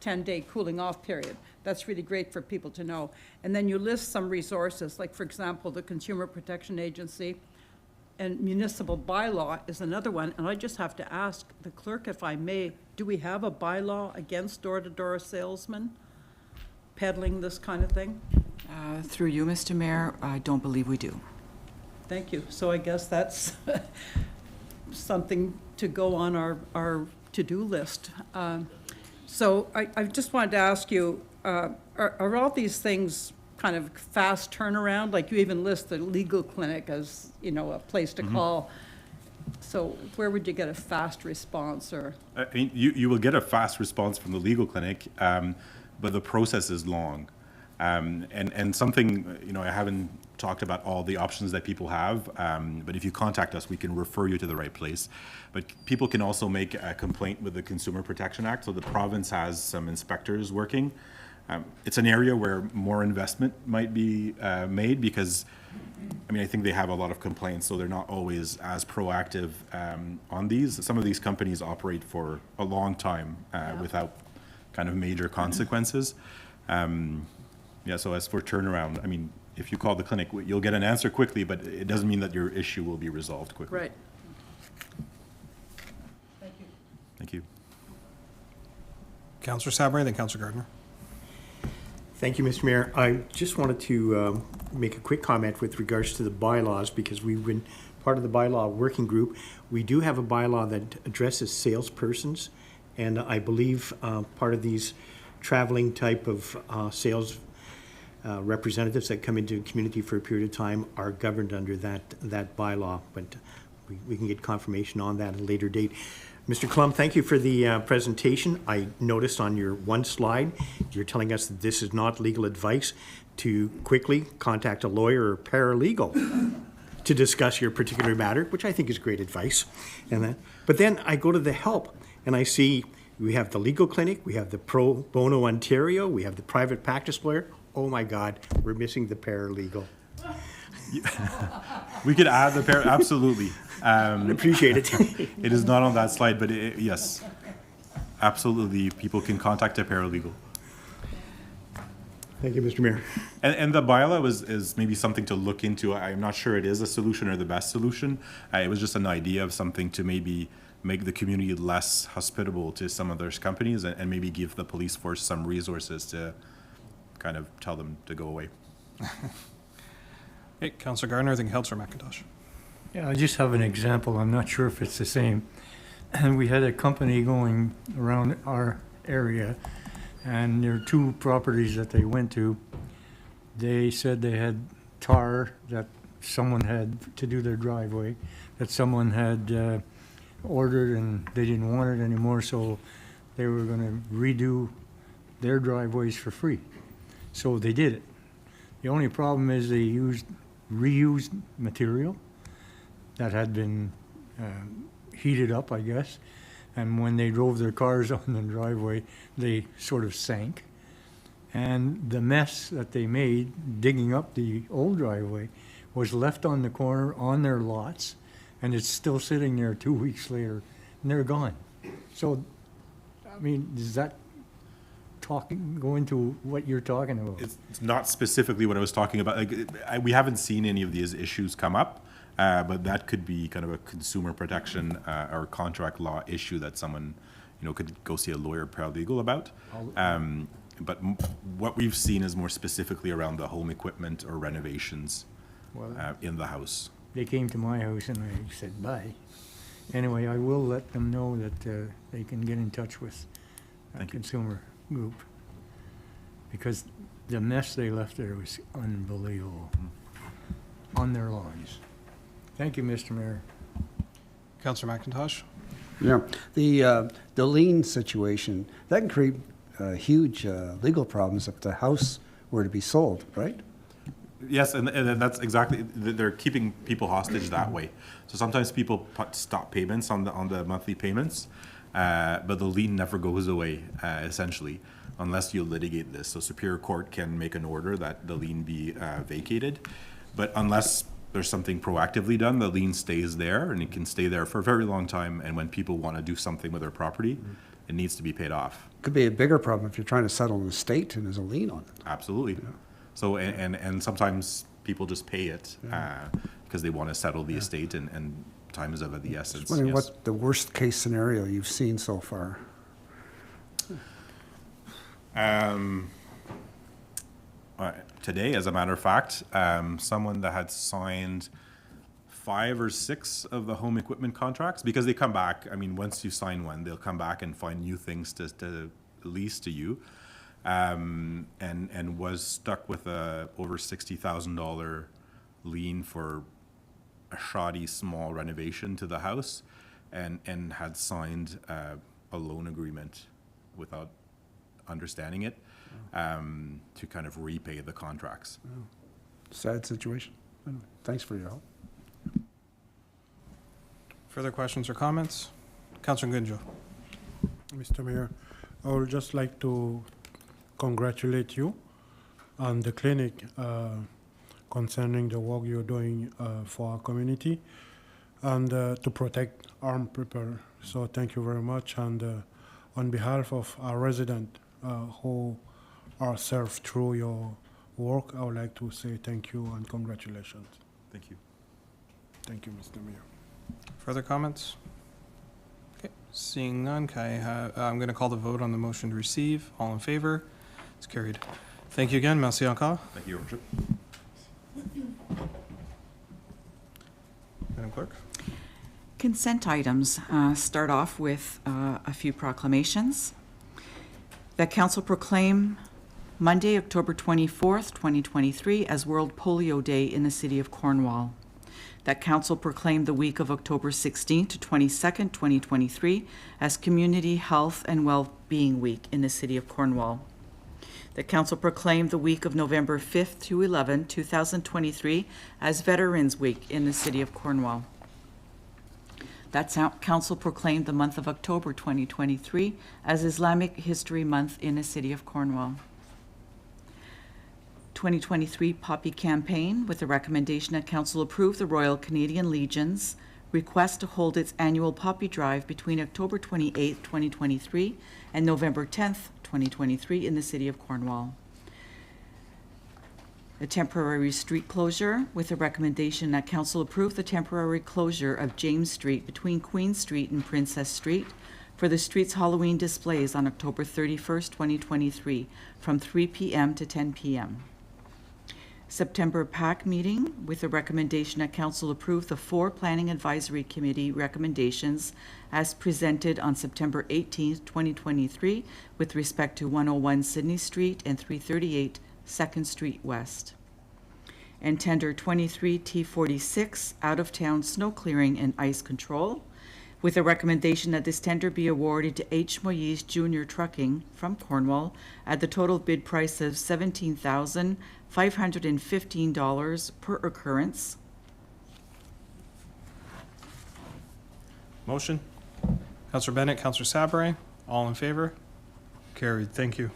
S5: 10-day cooling off period. That's really great for people to know. And then you list some resources, like, for example, the Consumer Protection Agency and municipal bylaw is another one. And I just have to ask the clerk, if I may, do we have a bylaw against door-to-door salesmen peddling this kind of thing?
S3: Through you, Mr. Mayor, I don't believe we do.
S5: Thank you. So I guess that's something to go on our to-do list. So I just wanted to ask you, are all these things kind of fast turnaround? Like, you even list the legal clinic as, a place to call. So where would you get a fast response? Or
S10: You will get a fast response from the legal clinic, but the process is long. And something, I haven't talked about all the options that people have, but if you contact us, we can refer you to the right place. But people can also make a complaint with the Consumer Protection Act. So the province has some inspectors working. It's an area where more investment might be made because, I think they have a lot of complaints, so they're not always as proactive on these. Some of these companies operate for a long time without kind of major consequences. So as for turnaround, if you call the clinic, you'll get an answer quickly, but it doesn't mean that your issue will be resolved quickly.
S5: right. Thank you.
S10: Thank you.
S1: Councillor Sabri, then Councillor Gardner.
S11: Thank you, Mr. Mayor. I just wanted to make a quick comment with regards to the bylaws, because we've been part of the bylaw working group. We do have a bylaw that addresses salespersons, and I believe part of these traveling type of sales representatives that come into the community for a period of time are governed under that bylaw, but we can get confirmation on that at a later date. Mr. Clum, thank you for the presentation. I noticed on your one slide, you're telling us that this is not legal advice to quickly contact a lawyer or paralegal to discuss your particular matter, which I think is great advice. But then I go to the help and I see we have the legal clinic, we have the Pro Bono Ontario, we have the private practice lawyer. Oh my God, we're missing the paralegal.
S10: We could add the absolutely.
S11: I appreciate it.
S10: It is not on that slide, but yes, absolutely, people can contact a paralegal.
S11: Thank you, Mr. Mayor.
S10: And the bylaw is maybe something to look into. I'm not sure it is a solution or the best solution. It was just an idea of something to maybe make the community less hospitable to some of those companies and maybe give the police force some resources to kind of tell them to go away.
S1: Hey, Councillor Gardner, then Councillor McIntosh.
S8: Yeah, I just have an example. I'm not sure if it's the same. And we had a company going around our area, and there are two properties that they went to. They said they had tar that someone had to do their driveway, that someone had ordered and they didn't want it anymore, so they were gonna redo their driveways for free. So they did it. The only problem is they used reused material that had been heated up, I guess, and when they drove their cars on the driveway, they sort of sank. And the mess that they made digging up the old driveway was left on the corner on their lots, and it's still sitting there 2 weeks later, and they're gone. So, I mean, does that go into what you're talking about?
S10: It's not specifically what I was talking about. Like, we haven't seen any of these issues come up, but that could be kind of a consumer protection or contract law issue that someone, could go see a lawyer paralegal about. But what we've seen is more specifically around the home equipment or renovations in the house.
S8: They came to my house and I said, bye. Anyway, I will let them know that they can get in touch with a
S10: Thank you.
S8: consumer group. Because the mess they left there was unbelievable on their lawns. Thank you, Mr. Mayor.
S1: Councillor McIntosh.
S4: Yeah, the lien situation, that can create huge legal problems if the house were to be sold, right?
S10: Yes, and that's exactly, they're keeping people hostage that way. So sometimes people stop payments on the monthly payments, but the lien never goes away, essentially, unless you litigate this. So Superior Court can make an order that the lien be vacated, but unless there's something proactively done, the lien stays there, and it can stay there for a very long time, and when people want to do something with their property, it needs to be paid off.
S4: Could be a bigger problem if you're trying to settle an estate and there's a lien on it.
S10: Absolutely. Yeah. So, and sometimes people just pay it because they want to settle the estate, and time is of the essence.
S4: Just wondering
S10: Yes.
S4: what the worst case scenario you've seen so far.
S10: Today, as a matter of fact, someone that had signed 5 or 6 of the home equipment contracts, because they come back, I mean, once you sign one, they'll come back and find new things to lease to you, and was stuck with a over $60,000 lien for a shoddy small renovation to the house, and had signed a loan agreement without understanding it, to kind of repay the contracts.
S4: Sad situation. Anyway, thanks for your help.
S1: Further questions or comments? Councillor Gunjo.
S9: Mr. Mayor, I would just like to congratulate you on the clinic concerning the work you're doing for our community and to protect armed people. So thank you very much. And on behalf of our residents who are served through your work, I would like to say thank you and congratulations.
S10: Thank you.
S9: Thank you, Mr. Mayor.
S1: Further comments? Okay, seeing none, I'm going to call the vote on the motion to receive. All in favor? It's carried. Thank you again. Merci encore.
S10: Thank you, Your Worship.
S1: Madam Clerk.
S3: Consent items start off with a few proclamations. That Council proclaim Monday, October 24th, 2023 as World Polio Day in the City of Cornwall. That Council proclaim the week of October 16th to 22nd, 2023 as Community Health and Well-Being Week in the City of Cornwall. That Council proclaim the week of November 5th to 11th, 2023 as Veterans Week in the City of Cornwall. That Council proclaimed the month of October 2023 as Islamic History Month in the City of Cornwall. 2023 Poppy Campaign with the recommendation that Council approve the Royal Canadian Legion's request to hold its annual Poppy Drive between October 28th, 2023 and November 10th, 2023 in the City of Cornwall. A temporary street closure with a recommendation that council approve the temporary closure of James Street between Queen Street and Princess Street for the street's Halloween displays on October 31st, 2023, from 3 p.m. to 10 p.m. September PAC meeting with a recommendation that council approve the 4 Planning Advisory Committee recommendations as presented on September 18th, 2023, with respect to 101 Sydney Street and 338 2nd Street West. And tender 23 T46 out-of-town snow clearing and ice control, with a recommendation that this tender be awarded to H. Moyes Jr. Trucking from Cornwall at the total bid price of $17,515 per occurrence.
S1: Motion? Counselor Bennett, Counselor Sabare, all in favor? Carried. Thank you.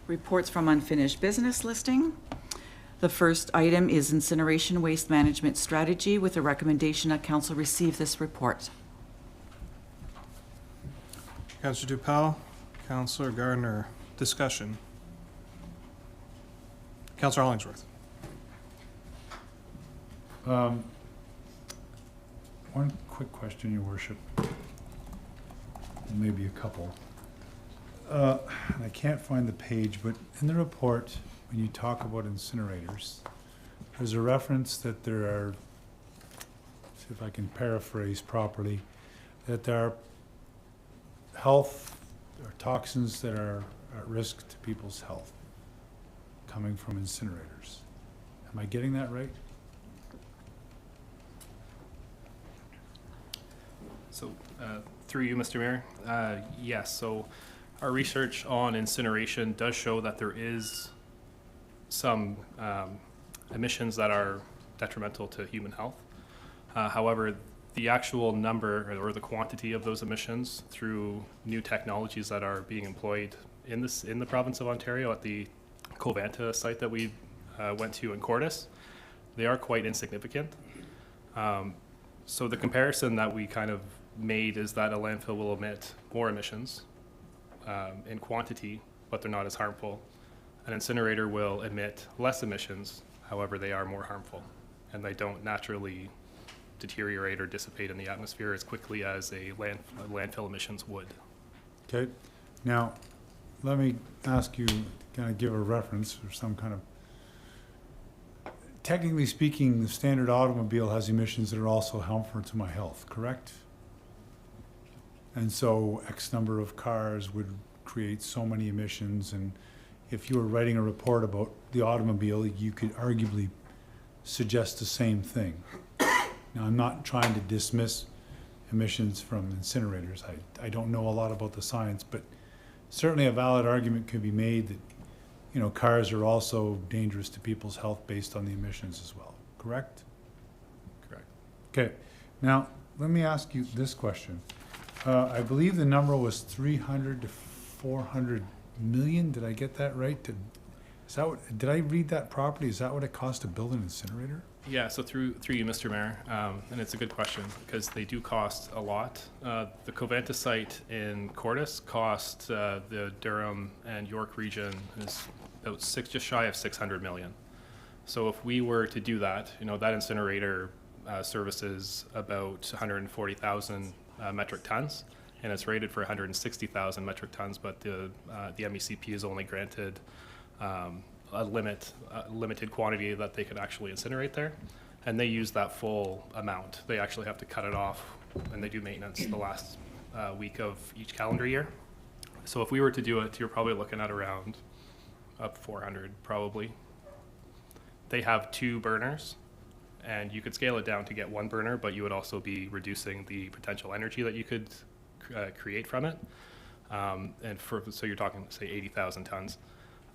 S3: Reports from unfinished business listing. The first item is incineration waste management strategy with a recommendation that council receive this report.
S1: Counselor Dupel, Counselor Gardner, discussion. Counselor Hollingsworth.
S2: One quick question, Your Worship. Maybe a couple. And I can't find the page, but in the report, when you talk about incinerators, there's a reference that there are, see if I can paraphrase properly, that there are health or toxins that are at risk to people's health coming from incinerators. Am I getting that right?
S12: So, through you, Mr. Mayor, yes, so our research on incineration does show that there is some emissions that are detrimental to human health. However, the actual number or the quantity of those emissions through new technologies that are being employed in the province of Ontario at the Covanta site that we went to in Cordis, they are quite insignificant. So the comparison that we kind of made is that a landfill will emit more emissions in quantity, but they're not as harmful. An incinerator will emit less emissions, however, they are more harmful, and they don't naturally deteriorate or dissipate in the atmosphere as quickly as a landfill emissions would.
S2: Okay. Now, let me ask you to kind of give a reference or some kind of, technically speaking, the standard automobile has emissions that are also harmful to my health, correct? And so X number of cars would create so many emissions, and if you were writing a report about the automobile, you could arguably suggest the same thing. Now, I'm not trying to dismiss emissions from incinerators. I don't know a lot about the science, but certainly a valid argument could be made that, you know, cars are also dangerous to people's health based on the emissions as well, correct?
S12: Correct.
S2: Okay, now, let me ask you this question. I believe the number was 300 to 400 million. Did I get that right? Did I read that properly? Is that what it costs to build an incinerator?
S12: Yeah, so through you, Mr. Mayor, and it's a good question because they do cost a lot. The Covanta site in Cordis cost the Durham and York region is about just shy of 600 million. So if we were to do that, you know, that incinerator services about 140,000 metric tons, and it's rated for 160,000 metric tons, but the MECP is only granted a limited quantity that they could actually incinerate there, and they use that full amount. They actually have to cut it off, and they do maintenance the last week of each calendar year. So if we were to do it, you're probably looking at around up 400 probably. They have 2 burners, and you could scale it down to get 1 burner, but you would also be reducing the potential energy that you could create from it. So you're talking, say, 80,000 tons.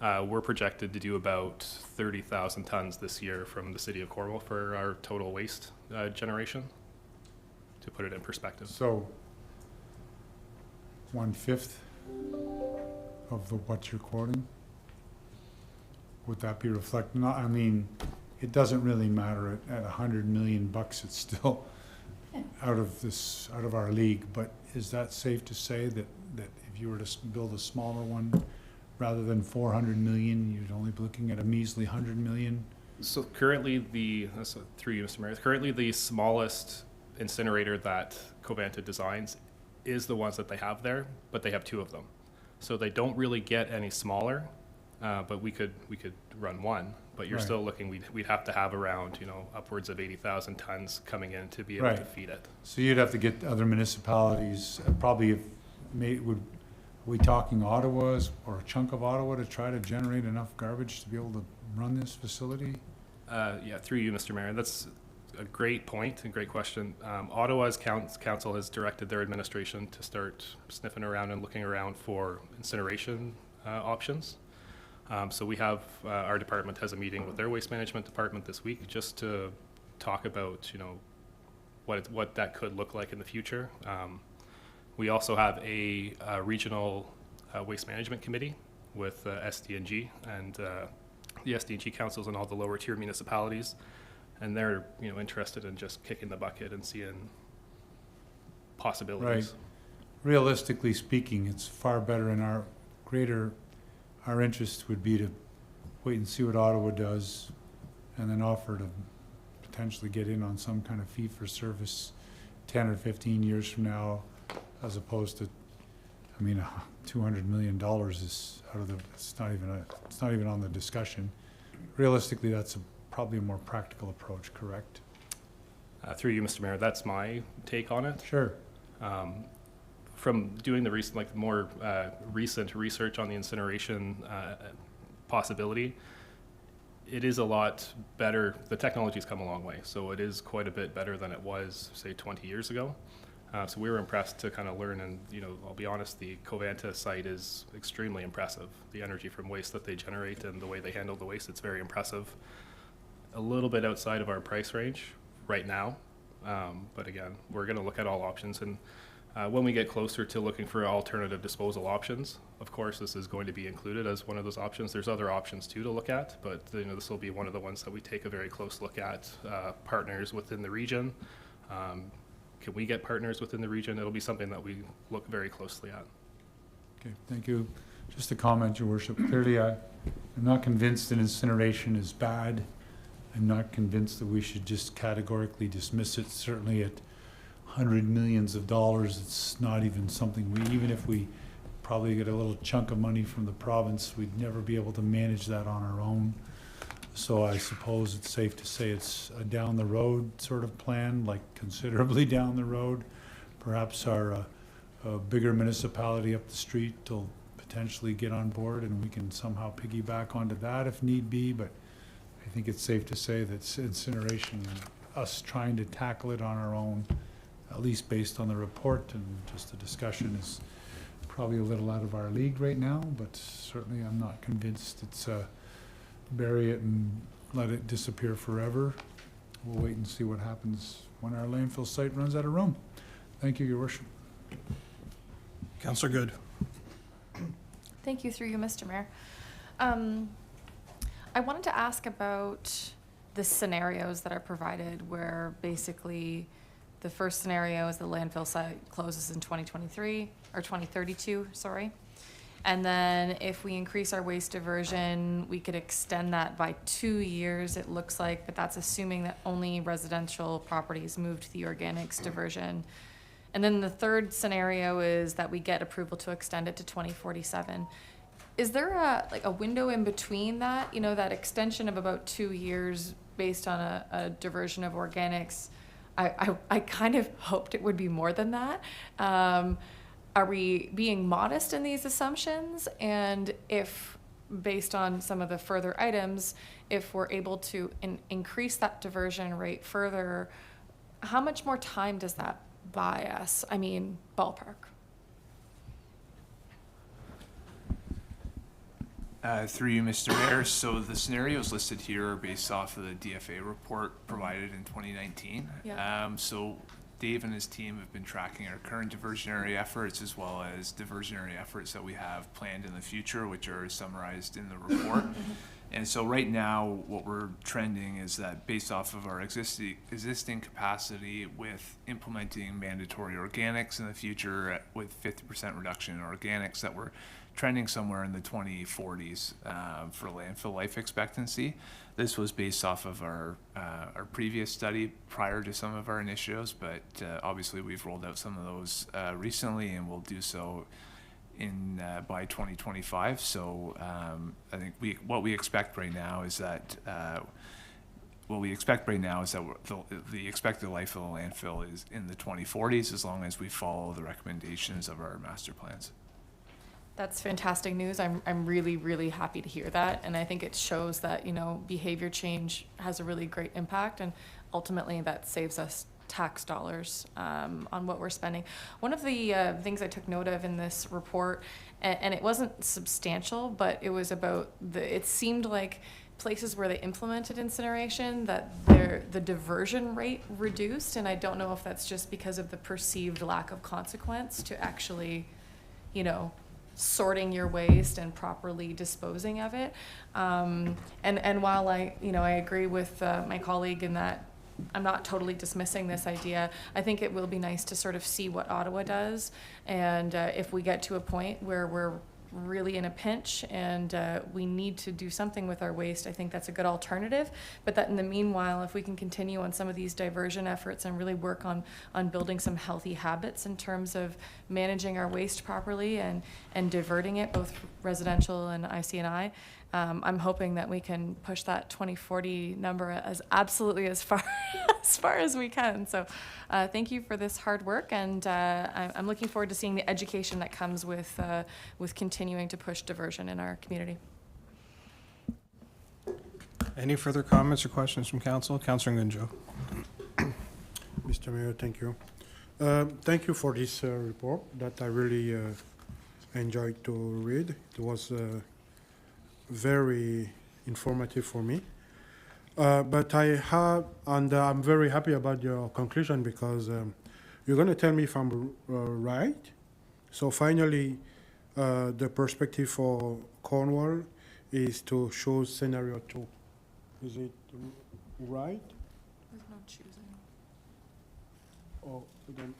S12: We're projected to do about 30,000 tons this year from the city of Cornwall for our total waste generation, to put it in perspective.
S2: So 1/5 of what you're quoting? Would that be reflected? No, I mean, it doesn't really matter at $100 million. It's still out of our league. But is that safe to say that if you were to build a smaller one, rather than 400 million, you'd only be looking at a measly 100 million?
S12: So currently through you, Mr. Mayor, currently the smallest incinerator that Covanta designs is the ones that they have there, but they have 2 of them. So they don't really get any smaller, but we could run one, but you're
S2: Right.
S12: still looking, we'd have to have around, upwards of 80,000 tons coming in to be able to
S2: Right.
S12: feed it.
S2: So you'd have to get other municipalities, probably are we talking Ottawa's or a chunk of Ottawa to try to generate enough garbage to be able to run this facility?
S12: Yeah, through you, Mr. Mayor, that's a great point and great question. Ottawa's council has directed their administration to start sniffing around and looking around for incineration options. So we have, our department has a meeting with their waste management department this week just to talk about, what that could look like in the future. We also have a regional waste management committee with SDNG and the SDNG councils in all the lower tier municipalities. And they're, interested in just kicking the bucket and seeing possibilities.
S2: Right. Realistically speaking, it's far better in our interest would be to wait and see what Ottawa does and then offer to potentially get in on some kind of fee for service 10 or 15 years from now, as opposed to, $200 million is out of the, it's not even on the discussion. Realistically, that's probably a more practical approach, correct?
S12: Through you, Mr. Mayor, that's my take on it.
S2: Sure.
S12: From doing the more recent research on the incineration possibility, it is a lot better. The technology's come a long way, so it is quite a bit better than it was, say, 20 years ago. So we were impressed to kind of learn, and I'll be honest, the Covanta site is extremely impressive. The energy from waste that they generate and the way they handle the waste, it's very impressive. A little bit outside of our price range right now, but again, we're going to look at all options, and when we get closer to looking for alternative disposal options, of course, this is going to be included as one of those options. There's other options too to look at, but this will be one of the ones that we take a very close look at. Partners within the region. Can we get partners within the region? It'll be something that we look very closely at.
S2: Okay, thank you. Just a comment, Your Worship. Clearly, I'm not convinced that incineration is bad. I'm not convinced that we should just categorically dismiss it. Certainly at $100 million, it's not even something even if we probably get a little chunk of money from the province, we'd never be able to manage that on our own. So I suppose it's safe to say it's a down the road sort of plan, like considerably down the road. Perhaps our bigger municipality up the street will potentially get on board and we can somehow piggyback onto that if need be. But I think it's safe to say that incineration, us trying to tackle it on our own, at least based on the report and just the discussion, is probably a little out of our league right now. But certainly I'm not convinced it's bury it and let it disappear forever. We'll wait and see what happens when our landfill site runs out of room. Thank you, Your Worship.
S1: Councillor Good.
S13: Thank you, through you, Mr. Mayor. I wanted to ask about the scenarios that are provided where basically the first scenario is the landfill site closes in 2023 or 2032, sorry. And then if we increase our waste diversion, we could extend that by 2 years, it looks like, but that's assuming that only residential properties move to the organics diversion. And then the third scenario is that we get approval to extend it to 2047. Is there a window in between that, that extension of about 2 years based on a diversion of organics? I kind of hoped it would be more than that. Are we being modest in these assumptions? And if, based on some of the further items, if we're able to increase that diversion rate further, how much more time does that buy us? I mean, ballpark.
S14: Through you, Mr. Mayor. So the scenarios listed here are based off of the DFA report provided in 2019.
S13: Yeah.
S14: So Dave and his team have been tracking our current diversionary efforts as well as diversionary efforts that we have planned in the future, which are summarized in the report. And so right now, what we're trending is that based off of our existing capacity with implementing mandatory organics in the future with 50% reduction in organics, that we're trending somewhere in the 2040s for landfill life expectancy. This was based off of our previous study prior to some of our initiatives, but obviously we've rolled out some of those recently, and we'll do so in by 2025. So I think what we expect right now is that the expected life of the landfill is in the 2040s, as long as we follow the recommendations of our master plans.
S13: That's fantastic news. I'm really, really happy to hear that. And I think it shows that, behavior change has a really great impact, and ultimately that saves us tax dollars on what we're spending. One of the things I took note of in this report, and it wasn't substantial, but it was about it seemed like places where they implemented incineration, that the diversion rate reduced. And I don't know if that's just because of the perceived lack of consequence to actually, sorting your waste and properly disposing of it. And while I agree with my colleague in that I'm not totally dismissing this idea, I think it will be nice to sort of see what Ottawa does. And if we get to a point where we're really in a pinch and we need to do something with our waste, I think that's a good alternative. But that in the meanwhile, if we can continue on some of these diversion efforts and really work on building some healthy habits in terms of managing our waste properly and diverting it, both residential and IC&I, I'm hoping that we can push that 2040 number as far as we can. So thank you for this hard work, and I'm looking forward to seeing the education that comes with continuing to push diversion in our community.
S1: Any further comments or questions from council? Councillor Ngunjo.
S9: Mr. Mayor, thank you. Thank you for this report that I really enjoyed to read. It was very informative for me. But I'm very happy about your conclusion, because you're going to tell me if I'm right. So finally, the perspective for Cornwall is to show scenario 2. Is it right?
S13: There's no choosing.
S9: Oh, then.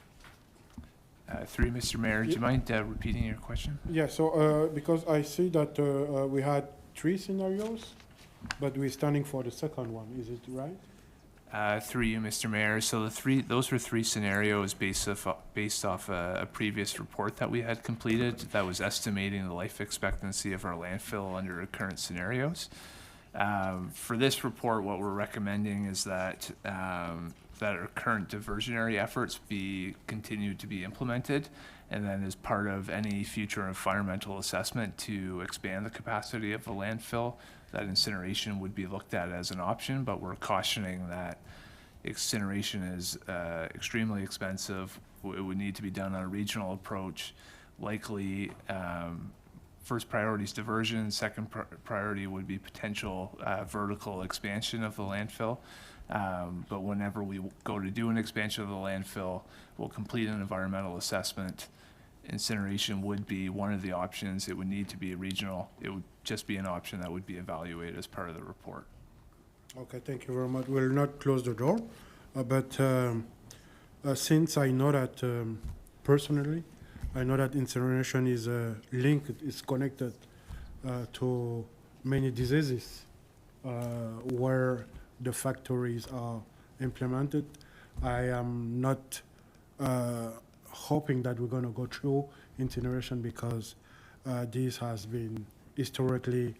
S14: Through Mr. Mayor, do you mind repeating your question?
S9: Yeah, so because I see that we had 3 scenarios, but we're standing for the second one. Is it right?
S14: Through you, Mr. Mayor. So those were 3 scenarios based off a previous report that we had completed that was estimating the life expectancy of our landfill under current scenarios. For this report, what we're recommending is that our current diversionary efforts be continued to be implemented, and then as part of any future environmental assessment to expand the capacity of the landfill, that incineration would be looked at as an option. But we're cautioning that incineration is extremely expensive. It would need to be done on a regional approach. Likely, first priority is diversion. Second priority would be potential vertical expansion of the landfill. But whenever we go to do an expansion of the landfill, we'll complete an environmental assessment. Incineration would be one of the options. It would need to be regional. It would just be an option that would be evaluated as part of the report.
S9: Okay, thank you very much. We'll not close the door, but since I know that personally, I know that incineration is linked, it's connected to many diseases where the factories are implemented. I am not hoping that we're going to go through incineration, because this has been historically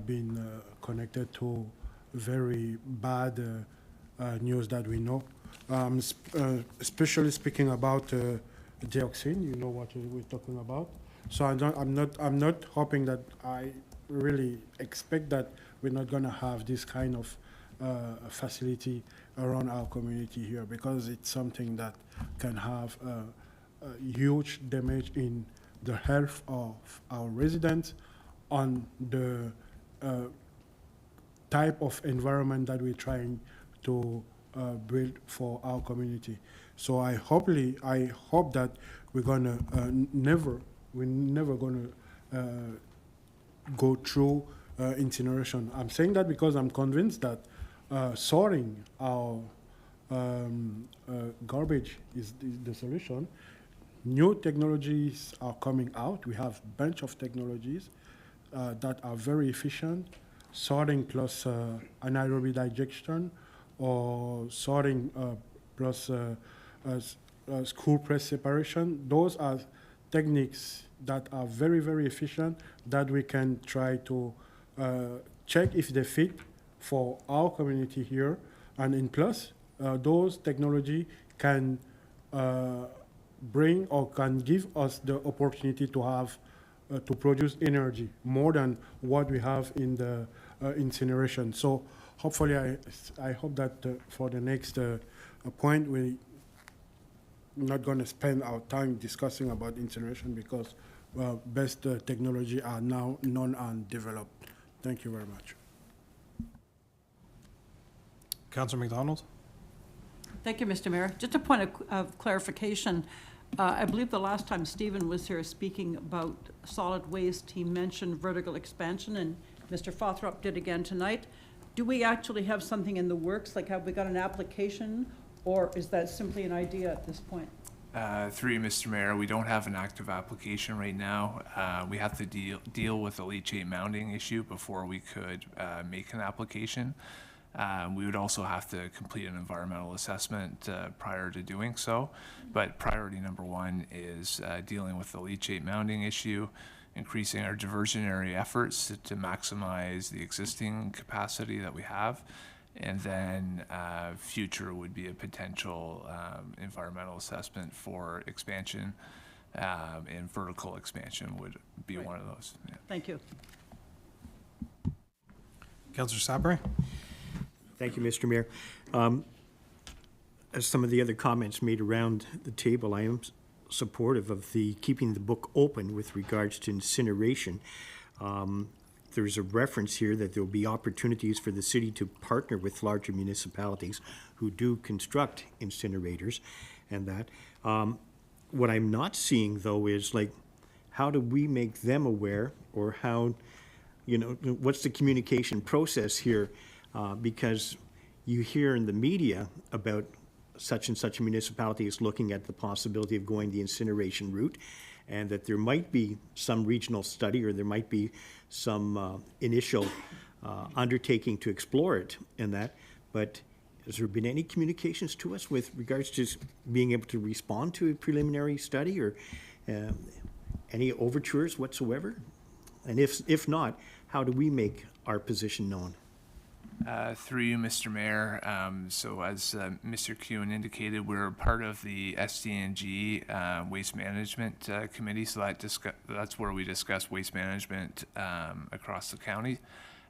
S9: been connected to very bad news that we know. Especially speaking about dioxin, you know what we're talking about. So I'm not hoping that, I really expect that we're not going to have this kind of facility around our community here, because it's something that can have a huge damage in the health of our residents, on the type of environment that we're trying to build for our community. So I hope that we're gonna never gonna go through incineration. I'm saying that because I'm convinced that sorting our garbage is the solution. New technologies are coming out. We have a bunch of technologies that are very efficient. Sorting plus anaerobic digestion, or sorting plus screw press separation. Those are techniques that are very, very efficient that we can try to check if they fit for our community here. And in plus, those technology can bring or can give us the opportunity to have to produce energy more than what we have in the incineration. So hopefully, I hope that for the next point, we're not going to spend our time discussing about incineration because best technology are now known and developed. Thank you very much.
S1: Councillor McDonald?
S5: Thank you, Mr. Mayor. Just a point of clarification. I believe the last time Stephen was here speaking about solid waste, he mentioned vertical expansion, and Mr. Fothrop did again tonight. Do we actually have something in the works? Like, have we got an application, or is that simply an idea at this point?
S14: Through you, Mr. Mayor, we don't have an active application right now. We have to deal with the leachate mounting issue before we could make an application. We would also have to complete an environmental assessment prior to doing so. But priority number one is dealing with the leachate mounting issue, increasing our diversionary efforts to maximize the existing capacity that we have. And then future would be a potential environmental assessment for expansion, and vertical expansion would be one of those. Yeah.
S5: Thank you.
S1: Councillor Sabri?
S11: Thank you, Mr. Mayor. As some of the other comments made around the table, I am supportive of the keeping the book open with regards to incineration. There's a reference here that there will be opportunities for the city to partner with larger municipalities who do construct incinerators and that. What I'm not seeing, though, is like, how do we make them aware, or how, what's the communication process here? Because you hear in the media about such and such a municipality is looking at the possibility of going the incineration route, and that there might be some regional study, or there might be some initial undertaking to explore it and that. But has there been any communications to us with regards to being able to respond to a preliminary study, or any overtures whatsoever? And if not, how do we make our position known?
S14: Through you, Mr. Mayor. So as Mr. Kuhn indicated, we're part of the SDNG Waste Management Committee, so that's where we discuss waste management across the county,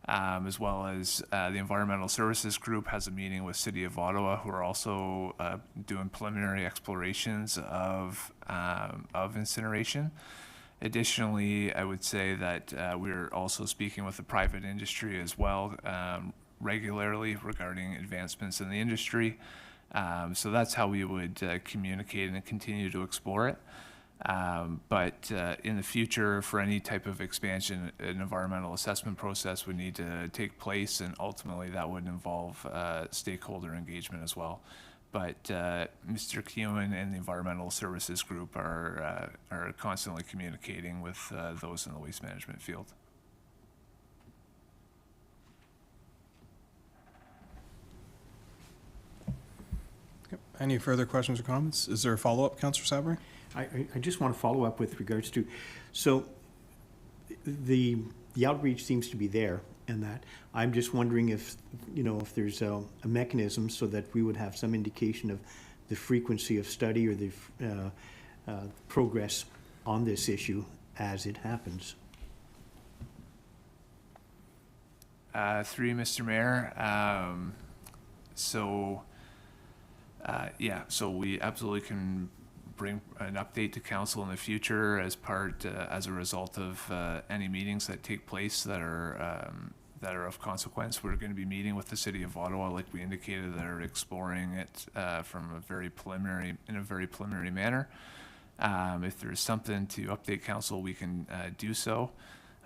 S14: as well as the Environmental Services Group has a meeting with City of Ottawa, who are also doing preliminary explorations of incineration. Additionally, I would say that we're also speaking with the private industry as well, regularly regarding advancements in the industry. So that's how we would communicate and continue to explore it. But in the future, for any type of expansion, an environmental assessment process would need to take place, and ultimately that would involve stakeholder engagement as well. But Mr. Keown and the Environmental Services Group are constantly communicating with those in the waste management field.
S1: Any further questions or comments? Is there a follow-up, Councillor Sabri?
S11: I just want to follow up with regards to, so the outreach seems to be there, and that I'm just wondering if, if there's a mechanism so that we would have some indication of the frequency of study or the progress on this issue as it happens.
S14: Through you, Mr. Mayor. So we absolutely can bring an update to council in the future as a result of any meetings that take place that are of consequence. We're going to be meeting with the City of Ottawa, like we indicated, that are exploring it in a very preliminary manner. If there's something to update council, we can do so.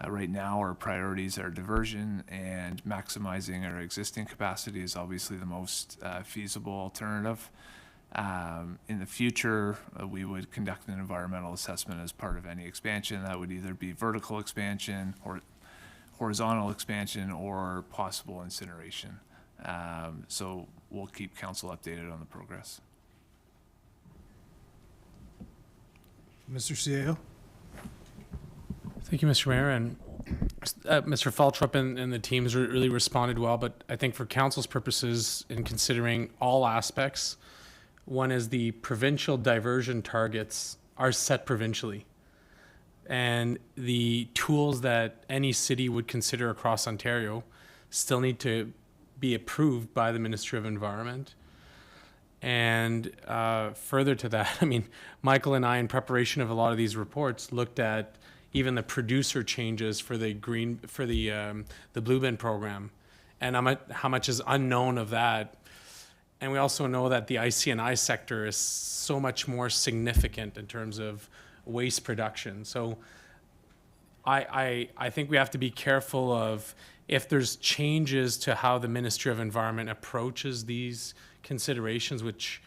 S14: Right now, our priorities are diversion, and maximizing our existing capacity is obviously the most feasible alternative. In the future, we would conduct an environmental assessment as part of any expansion. That would either be vertical expansion or horizontal expansion or possible incineration. So we'll keep council updated on the progress.
S1: Mr. CAO?
S15: Thank you, Mr. Mayor, and Mr. Faltrop and the teams really responded well, but I think for council's purposes, in considering all aspects, one is the provincial diversion targets are set provincially. And the tools that any city would consider across Ontario still need to be approved by the Ministry of Environment. And further to that, I mean, Michael and I, in preparation of a lot of these reports, looked at even the producer changes for the Blue Bin program, and how much is unknown of that. And we also know that the IC&I sector is so much more significant in terms of waste production. So I think we have to be careful of if there's changes to how the Ministry of Environment approaches these considerations, which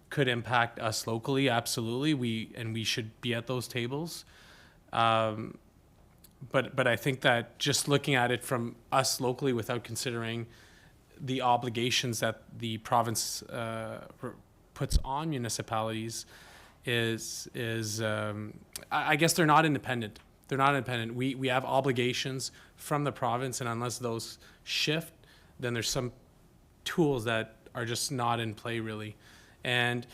S15: could impact us locally, absolutely, we should be at those tables. But I think that just looking at it from us locally without considering the obligations that the province puts on municipalities I guess they're not independent. They're not independent. We have obligations from the province, and unless those shift, then there's some tools that are just not in play really. And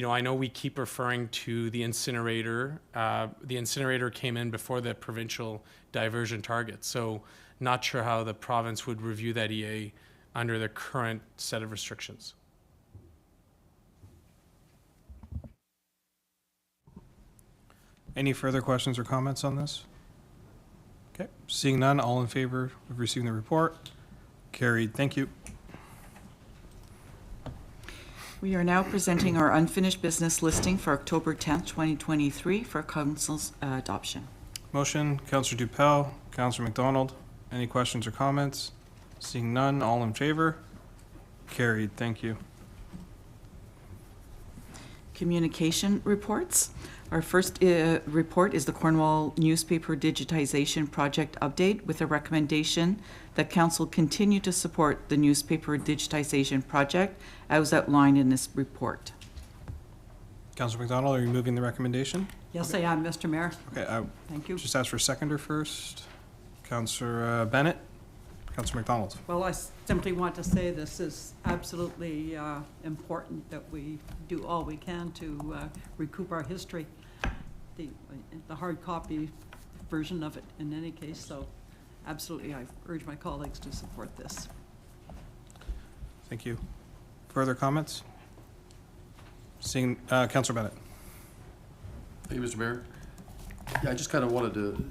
S15: I know we keep referring to the incinerator. The incinerator came in before the provincial diversion target, so not sure how the province would review that EA under the current set of restrictions.
S1: Any further questions or comments on this? Okay, seeing none, all in favor of receiving the report? Carried. Thank you.
S3: We are now presenting our unfinished business listing for October 10th, 2023 for council's adoption.
S1: Motion, Councillor Dupel, Councillor McDonald. Any questions or comments? Seeing none, all in favor? Carried. Thank you.
S3: Communication reports. Our first report is the Cornwall newspaper digitization project update with a recommendation that council continue to support the newspaper digitization project as outlined in this report.
S1: Councillor McDonald, are you moving the recommendation?
S5: Yes, I am, Mr. Mayor.
S1: Okay,
S5: Thank you.
S1: just ask for a seconder first. Councillor Bennett, Councillor McDonald.
S5: Well, I simply want to say this is absolutely important that we do all we can to recoup our history, the hard copy version of it in any case. So absolutely, I urge my colleagues to support this.
S1: Thank you. Further comments? Seeing, Councillor Bennett.
S16: Thank you, Mr. Mayor. Yeah, I just kind of wanted to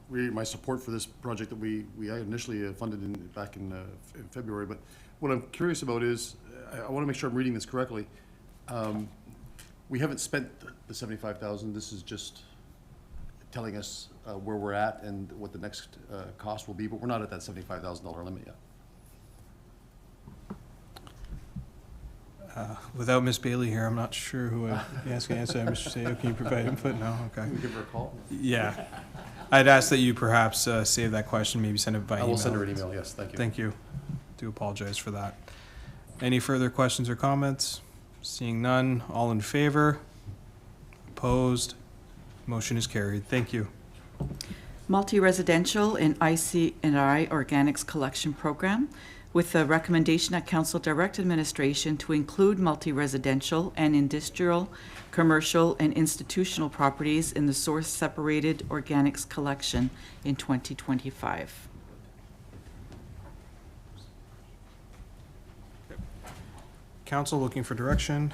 S16: reiterate my support for this project that we initially funded back in February. But what I'm curious about is, I want to make sure I'm reading this correctly. We haven't spent the $75,000. This is just telling us where we're at and what the next cost will be, but we're not at that $75,000 limit yet.
S1: Without Ms. Bailey here, I'm not sure who I'd be asking to answer that. Mr. Sayo, can you provide input? No? Okay.
S16: Can we give her a call?
S1: Yeah. I'd ask that you perhaps save that question, maybe send it by email.
S16: I will send her an email, yes, thank you.
S1: Thank you. Do apologize for that. Any further questions or comments? Seeing none, all in favor? Opposed? Motion is carried. Thank you.
S3: Multi-residential and IC&I Organics Collection Program with the recommendation that Council direct administration to include multi-residential and industrial, commercial, and institutional properties in the source-separated organics collection in 2025.
S1: Council looking for direction.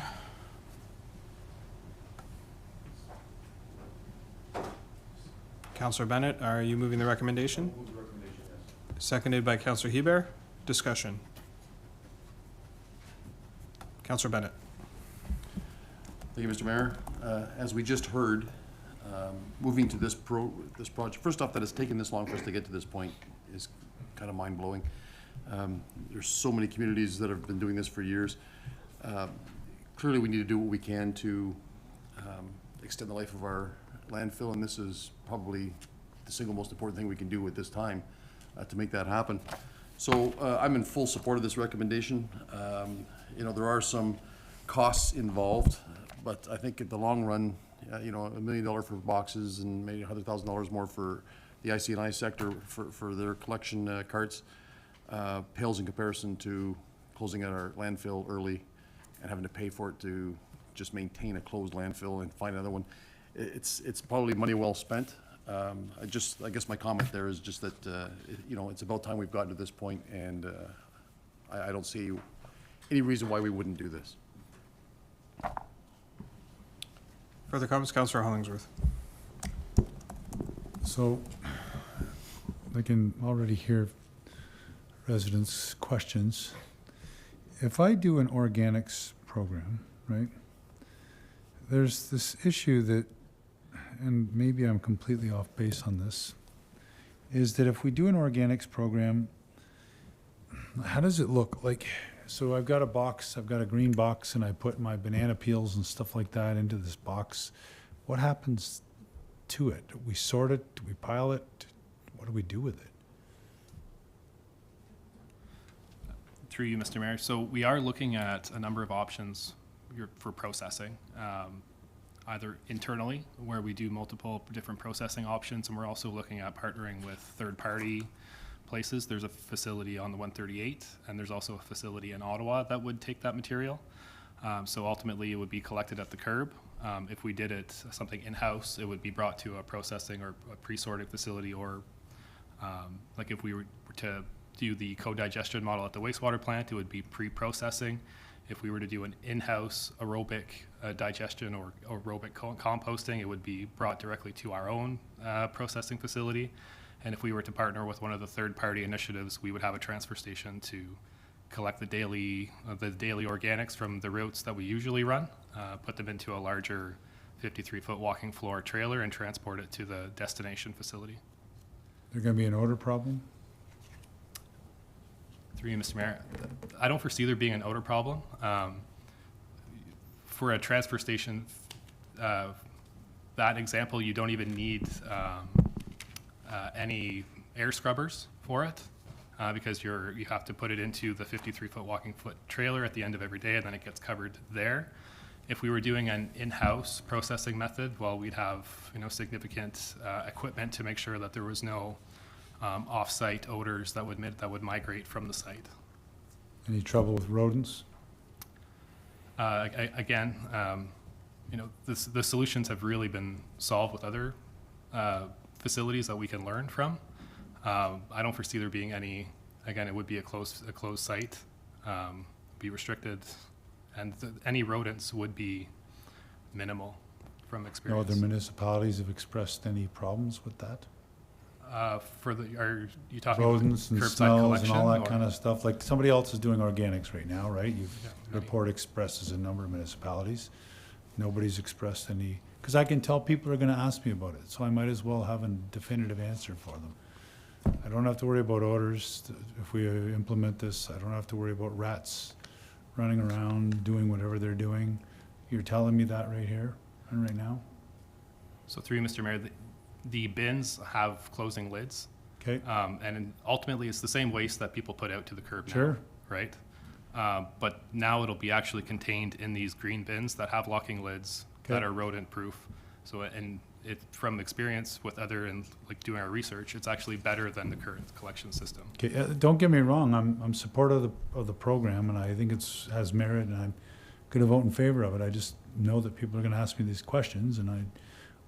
S1: Councillor Bennett, are you moving the recommendation?
S16: Move the recommendation, yes.
S1: Seconded by Councillor Hebert. Discussion. Councillor Bennett.
S16: Thank you, Mr. Mayor. As we just heard, moving to this project. First off, that it's taken this long for us to get to this point is kind of mind-blowing. There's so many communities that have been doing this for years. Clearly, we need to do what we can to extend the life of our landfill, and this is probably the single most important thing we can do at this time to make that happen. So I'm in full support of this recommendation. You know, there are some costs involved, but I think in the long run, you know, $1 million for boxes and maybe $100,000 more for the IC&I sector for their collection carts pales in comparison to closing out our landfill early and having to pay for it to just maintain a closed landfill and find another one. It's probably money well spent. I guess my comment there is just that, you know, it's about time we've gotten to this point, and I don't see any reason why we wouldn't do this.
S1: Further comments, Councillor Hollingsworth.
S2: So I can already hear residents' questions. If I do an organics program, right, there's this issue that, and maybe I'm completely off base on this, is that if we do an organics program, how does it look? Like, so I've got a box, I've got a green box, and I put my banana peels and stuff like that into this box. What happens to it? Do we sort it? Do we pile it? What do we do with it?
S12: Through you, Mr. Mayor. So we are looking at a number of options for processing, either internally, where we do multiple different processing options, and we're also looking at partnering with third-party places. There's a facility on the 138, and there's also a facility in Ottawa that would take that material. So ultimately, it would be collected at the curb. If we did it something in-house, it would be brought to a processing or a pre-sorting facility, or like if we were to do the co-digestion model at the wastewater plant, it would be pre-processing. If we were to do an in-house aerobic digestion or aerobic composting, it would be brought directly to our own processing facility. And if we were to partner with one of the third-party initiatives, we would have a transfer station to collect the daily organics from the routes that we usually run, put them into a larger 53-foot walking floor trailer, and transport it to the destination facility.
S2: There going to be an odor problem?
S12: Through you, Mr. Mayor, I don't foresee there being an odor problem. For a transfer station, that example, you don't even need any air scrubbers for it, because you have to put it into the 53-foot walking foot trailer at the end of every day, and then it gets covered there. If we were doing an in-house processing method, well, we'd have significant equipment to make sure that there was no off-site odors that would migrate from the site.
S2: Any trouble with rodents?
S12: Again, the solutions have really been solved with other facilities that we can learn from. I don't foresee there being any. Again, it would be a closed site, be restricted, and any rodents would be minimal from experience.
S2: No other municipalities have expressed any problems with that?
S12: Are you talking
S2: rodents and
S12: curbside
S2: smells
S12: collection
S2: and all that
S12: or?
S2: kind of stuff? Like somebody else is doing organics right now, right? Report expresses a number of municipalities. Nobody's expressed any, because I can tell people are going to ask me about it, so I might as well have a definitive answer for them. I don't have to worry about odors. If we implement this, I don't have to worry about rats running around doing whatever they're doing. You're telling me that right here and right now?
S12: So through you, Mr. Mayor, the bins have closing lids.
S2: Okay.
S12: And ultimately, it's the same waste that people put out to the curb now,
S2: Sure.
S12: right? But now it'll be actually contained in these green bins that have locking lids that are rodent-proof. So, and it, from experience with other and like doing our research, it's actually better than the current collection system.
S2: Okay, don't get me wrong. I'm supportive of the program, and I think has merit, and I'm going to vote in favor of it. I just know that people are going to ask me these questions, and I'd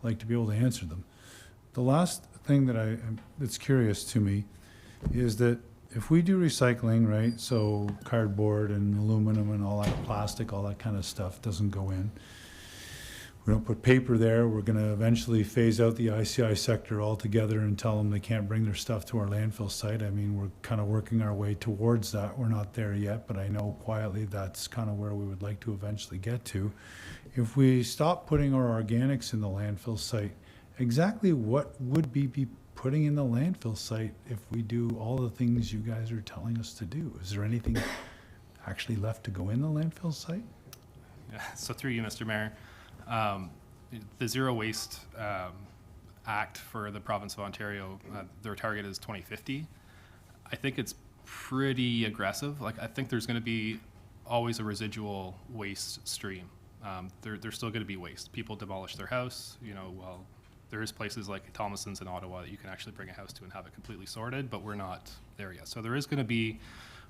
S2: like to be able to answer them. The last thing that's curious to me is that if we do recycling, right, so cardboard and aluminum and all that plastic, all that kind of stuff doesn't go in. We don't put paper there. We're going to eventually phase out the ICI sector altogether and tell them they can't bring their stuff to our landfill site. I mean, we're kind of working our way towards that. We're not there yet, but I know quietly that's kind of where we would like to eventually get to. If we stop putting our organics in the landfill site, exactly what would be putting in the landfill site if we do all the things you guys are telling us to do? Is there anything actually left to go in the landfill site?
S12: Yeah, so through you, Mr. Mayor, the Zero Waste Act for the province of Ontario, their target is 2050. I think it's pretty aggressive. Like, I think there's going to be always a residual waste stream. There's still going to be waste. People demolish their house, well, there is places like Thomason's in Ottawa that you can actually bring a house to and have it completely sorted, but we're not there yet. So there is going to be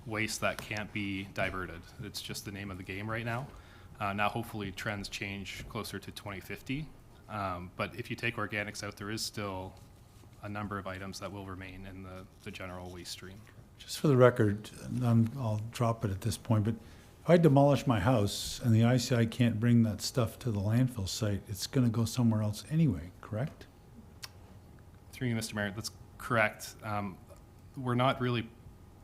S12: waste that can't be diverted. It's just the name of the game right now. Now, hopefully, trends change closer to 2050. But if you take organics out, there is still a number of items that will remain in the general waste stream.
S2: Just for the record, I'll drop it at this point, but if I demolish my house and the ICI can't bring that stuff to the landfill site, it's going to go somewhere else anyway, correct?
S12: Through you, Mr. Mayor, that's correct. We're not really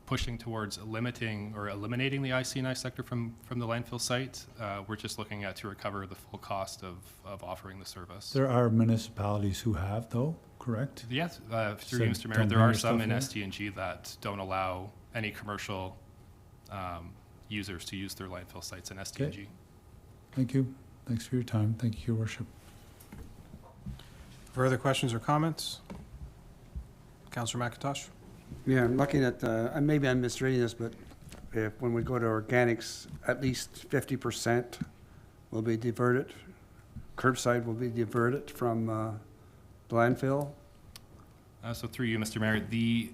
S12: pushing towards limiting or eliminating the IC&I sector from the landfill site. We're just looking at to recover the full cost of offering the service.
S2: There are municipalities who have, though, correct?
S12: Yes, through
S2: So
S12: you, Mr. Mayor,
S2: don't
S12: there
S2: bring
S12: are
S2: your
S12: some
S2: stuff
S12: in
S2: in?
S12: ST&G that don't allow any commercial users to use their landfill sites in ST&G.
S2: Okay. Thank you. Thanks for your time. Thank you, Your Worship.
S1: Further questions or comments? Councillor McIntosh?
S4: Yeah, I'm looking at, maybe I'm misreading this, but if, when we go to organics, at least 50% will be diverted, curbside will be diverted from the landfill.
S12: So through you, Mr. Mayor, the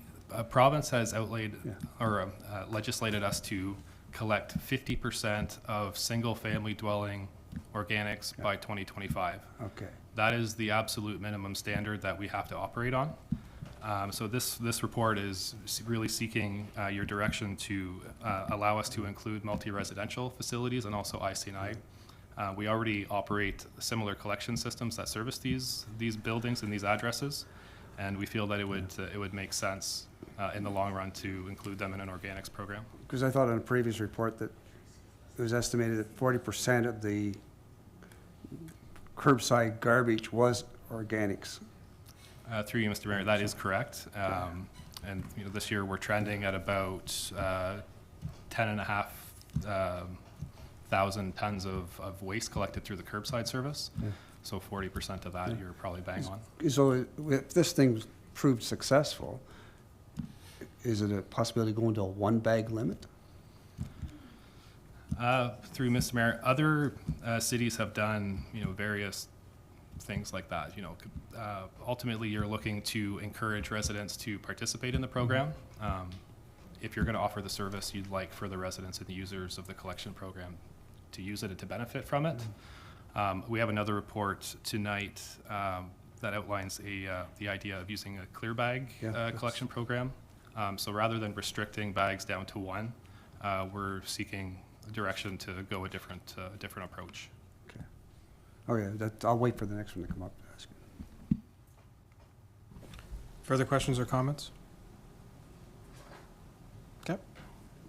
S12: province has outlaid
S4: Yeah.
S12: or legislated us to collect 50% of single-family dwelling organics by 2025.
S4: Okay.
S12: That is the absolute minimum standard that we have to operate on. So this report is really seeking your direction to allow us to include multi-residential facilities and also IC&I. We already operate similar collection systems that service these buildings and these addresses, and we feel that it would make sense in the long run to include them in an organics program.
S4: Because I thought in a previous report that it was estimated that 40% of the curbside garbage was organics.
S12: Through you, Mr. Mayor, that is correct. And this year we're trending at about 10,500 tons of waste collected through the curbside service.
S4: Yeah.
S12: So 40% of that you're probably bang on.
S4: So if this thing proved successful, is it a possibility going to a one-bag limit?
S12: Through Mr. Mayor, other cities have done various things like that. Ultimately, you're looking to encourage residents to participate in the program. If you're going to offer the service, you'd like for the residents and the users of the collection program to use it and to benefit from it. We have another report tonight that outlines the idea of using a clear bag collection program. So rather than restricting bags down to one, we're seeking direction to go a different approach.
S4: Okay, I'll wait for the next one to come up.
S1: Further questions or comments? Okay.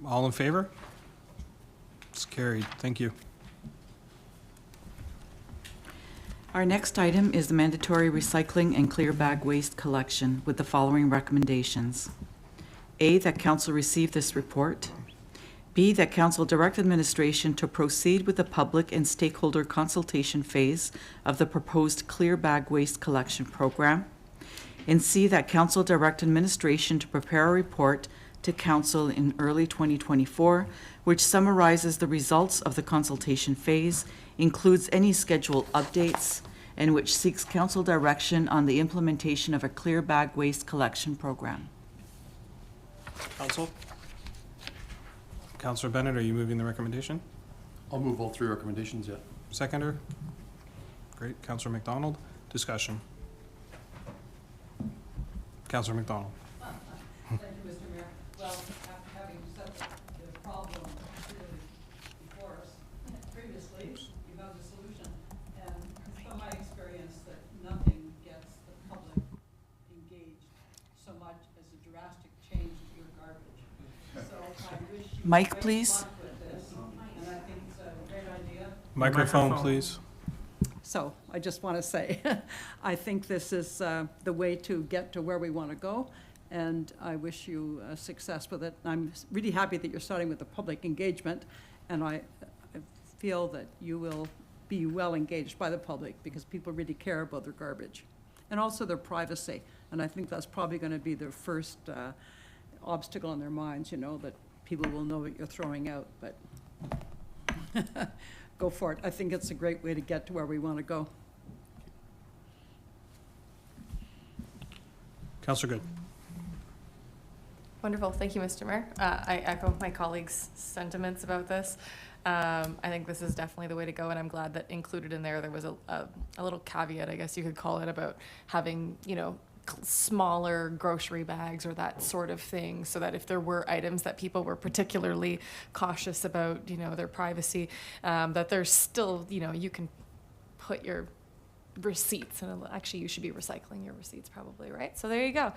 S1: All in favor? It's carried. Thank you.
S3: Our next item is the mandatory recycling and clear bag waste collection with the following recommendations. A, that council receive this report. B, that council direct administration to proceed with the public and stakeholder consultation phase of the proposed clear bag waste collection program. And C, that council direct administration to prepare a report to council in early 2024, which summarizes the results of the consultation phase, includes any scheduled updates, and which seeks council direction on the implementation of a clear bag waste collection program.
S1: Council? Councillor Bennett, are you moving the recommendation?
S16: I'll move all three recommendations, yeah.
S1: Seconder? Great. Councillor McDonald? Discussion. Councillor McDonald.
S5: Thank you, Mr. Mayor. Well, after having set the problem clearly before us previously, you have the solution. And it's from my experience that nothing gets the public engaged so much as a drastic change to your garbage. So I wish you
S3: Mike,
S5: great
S3: please.
S5: luck with this, and I think it's a great idea.
S1: Microphone, please.
S5: So I just want to say, I think this is the way to get to where we want to go, and I wish you success with it. I'm really happy that you're starting with the public engagement, and I feel that you will be well engaged by the public because people really care about their garbage and also their privacy. And I think that's probably going to be their first obstacle in their minds, you know, that people will know what you're throwing out, but go for it. I think it's a great way to get to where we want to go.
S1: Councillor Good.
S13: Wonderful. Thank you, Mr. Mayor. I echo my colleagues' sentiments about this. I think this is definitely the way to go, and I'm glad that included in there was a little caveat, I guess you could call it, about having, you know, smaller grocery bags or that sort of thing, so that if there were items that people were particularly cautious about, you know, their privacy, that there's still, you know, you can put your receipts, and actually you should be recycling your receipts probably, right? So there you go.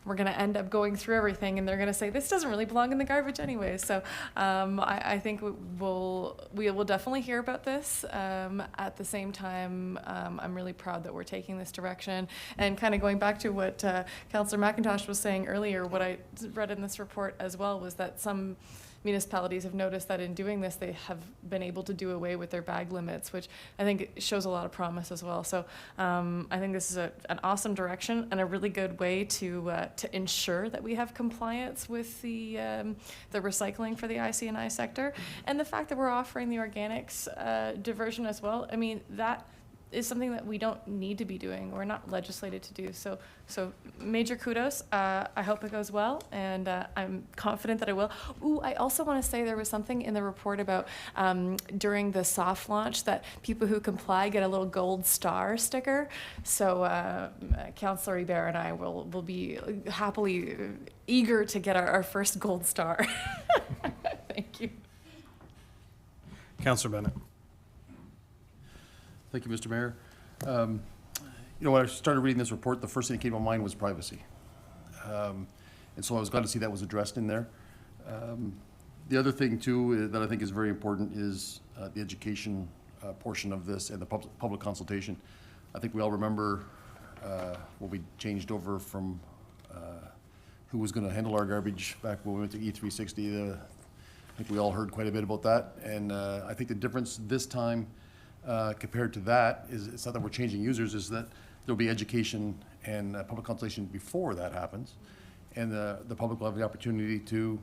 S13: We're going to end up going through everything, and they're going to say, this doesn't really belong in the garbage anyway. So I think we will definitely hear about this. At the same time, I'm really proud that we're taking this direction. And kind of going back to what Councillor McIntosh was saying earlier, what I read in this report as well was that some municipalities have noticed that in doing this, they have been able to do away with their bag limits, which I think shows a lot of promise as well. So I think this is an awesome direction and a really good way to ensure that we have compliance with the recycling for the IC&I sector. And the fact that we're offering the organics diversion as well, I mean, that is something that we don't need to be doing. We're not legislated to do. So major kudos. I hope it goes well, and I'm confident that it will. Ooh, I also want to say there was something in the report about during the soft launch that people who comply get a little gold star sticker. So Councillor Hebert and I will be happily eager to get our first gold star. Thank you.
S1: Councillor Bennett.
S16: Thank you, Mr. Mayor. You know, when I started reading this report, the first thing that came to mind was privacy. And so I was glad to see that was addressed in there. The other thing, too, that I think is very important is the education portion of this and the public consultation. I think we all remember when we changed over from who was going to handle our garbage back when we went to E360. I think we all heard quite a bit about that. And I think the difference this time compared to that is, it's not that we're changing users, is that there'll be education and public consultation before that happens. And the public will have the opportunity to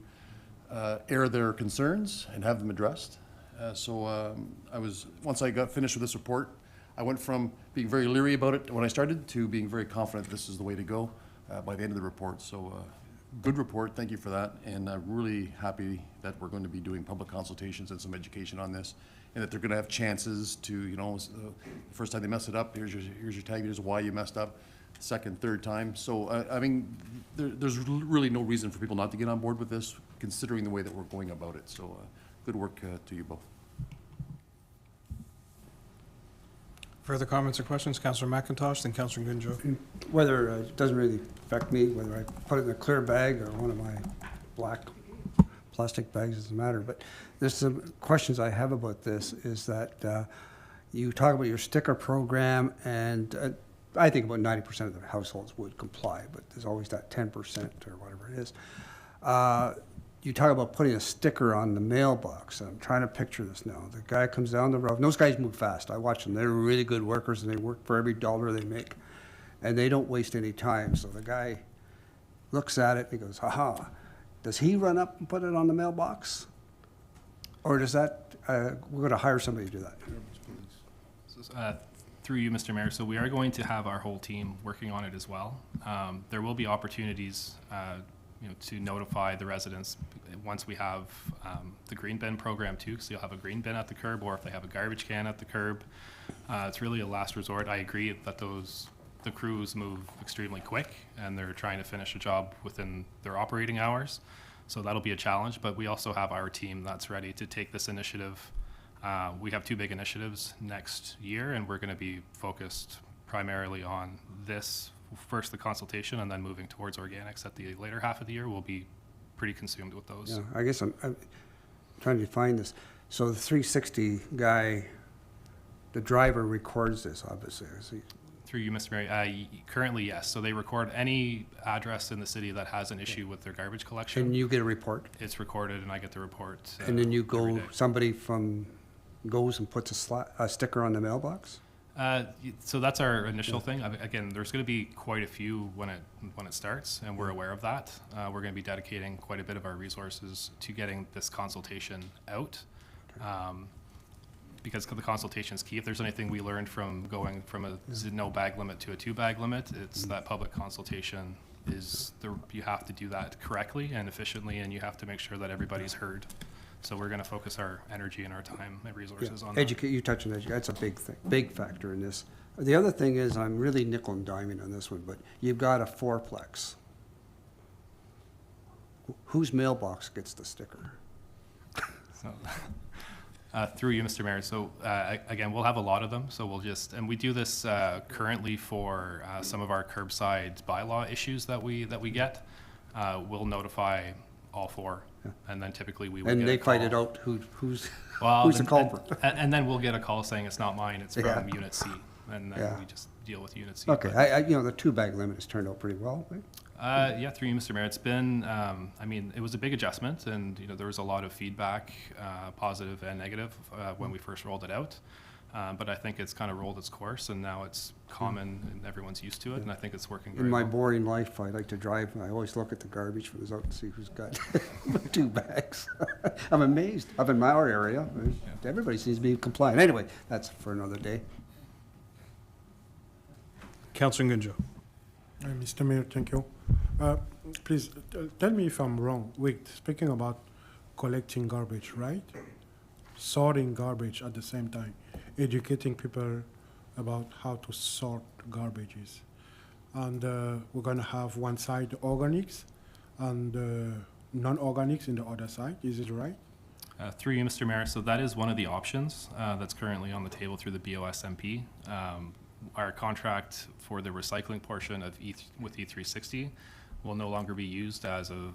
S16: air their concerns and have them addressed. Once I got finished with this report, I went from being very leery about it when I started to being very confident this is the way to go by the end of the report. So good report, thank you for that. And I'm really happy that we're going to be doing public consultations and some education on this, and that they're going to have chances to, you know, the first time they mess it up, here's your tag, here's why you messed up, second, third time. So, I mean, there's really no reason for people not to get on board with this, considering the way that we're going about it. So, good work to you both.
S1: Further comments or questions? Councillor McIntosh, then Councillor Gunjo.
S4: Whether it doesn't really affect me, whether I put it in a clear bag or one of my black plastic bags, doesn't matter. But there's some questions I have about this, is that you talk about your sticker program, and I think about 90% of the households would comply, but there's always that 10% or whatever it is. You talk about putting a sticker on the mailbox. I'm trying to picture this now. The guy comes down the road, and those guys move fast. I watch them. They're really good workers, and they work for every dollar they make, and they don't waste any time. So the guy looks at it, and he goes, "Ha-ha." Does he run up and put it on the mailbox? Or does that, we're going to hire somebody to do that?
S12: Through you, Mr. Mayor, so we are going to have our whole team working on it as well. There will be opportunities to notify the residents once we have the green bin program too, so you'll have a green bin at the curb, or if they have a garbage can at the curb. It's really a last resort. I agree that the crews move extremely quick, and they're trying to finish a job within their operating hours. So that'll be a challenge, but we also have our team that's ready to take this initiative. We have two big initiatives next year, and we're going to be focused primarily on this. First, the consultation, and then moving towards organics at the later half of the year. We'll be pretty consumed with those.
S4: Yeah, I guess I'm trying to define this. So the 360 guy the driver records this, obviously. Is he-
S12: Through you, Mr. Mayor, currently, yes. So they record any address in the city that has an issue with their garbage collection.
S4: And you get a report?
S12: It's recorded and I get the report.
S4: And then you
S12: every
S4: go,
S12: day.
S4: somebody goes and puts a sticker on the mailbox?
S12: So that's our initial thing. Again, there's going to be quite a few when it starts, and we're aware of that. We're going to be dedicating quite a bit of our resources to getting this consultation out, because the consultation is key. If there's anything we learned from going from a no bag limit to a 2-bag limit, it's that public consultation is you have to do that correctly and efficiently, and you have to make sure that everybody's heard. So we're going to focus our energy and our time and resources on that.
S4: You touch on education, that's a big thing, big factor in this. The other thing is, I'm really nickel and diming on this one, but you've got a 4-plex. Whose mailbox gets the sticker?
S12: So, through you, Mr. Mayor. So again, we'll have a lot of them. So we'll and we do this currently for some of our curbside bylaw issues that we get. We'll notify all 4, and then typically we will
S4: And
S12: get
S4: they
S12: a call.
S4: fight it out, who's
S12: Well,
S4: the culprit?
S12: And then we'll get a call saying it's not mine, it's from
S4: Yeah.
S12: Unit C, and then
S4: Yeah.
S12: we just deal with Unit C.
S4: Okay,
S12: But,
S4: the 2-bag limit has turned out pretty well, right?
S12: yeah, through you, Mr. Mayor. It's been, I mean, it was a big adjustment, and there was a lot of feedback, positive and negative, when we first rolled it out. But I think it's kind of rolled its course, and now it's common and everyone's used to it, and I think it's working very
S4: In my
S12: well.
S4: boring life, I like to drive, and I always look at the garbage when it's out and see who's got 2 bags. I'm amazed. Up in our area, everybody seems to be compliant. Anyway, that's for another day.
S1: Councillor Ngunjo.
S9: Mr. Mayor, thank you. Please, tell me if I'm wrong. Wait, speaking about collecting garbage, right? Sorting garbage at the same time, educating people about how to sort garbages. And we're gonna have one side organics and non-organics in the other side, is it right?
S12: Through you, Mr. Mayor, so that is one of the options that's currently on the table through the BOSMP. Our contract for the recycling portion of with E360 will no longer be used as of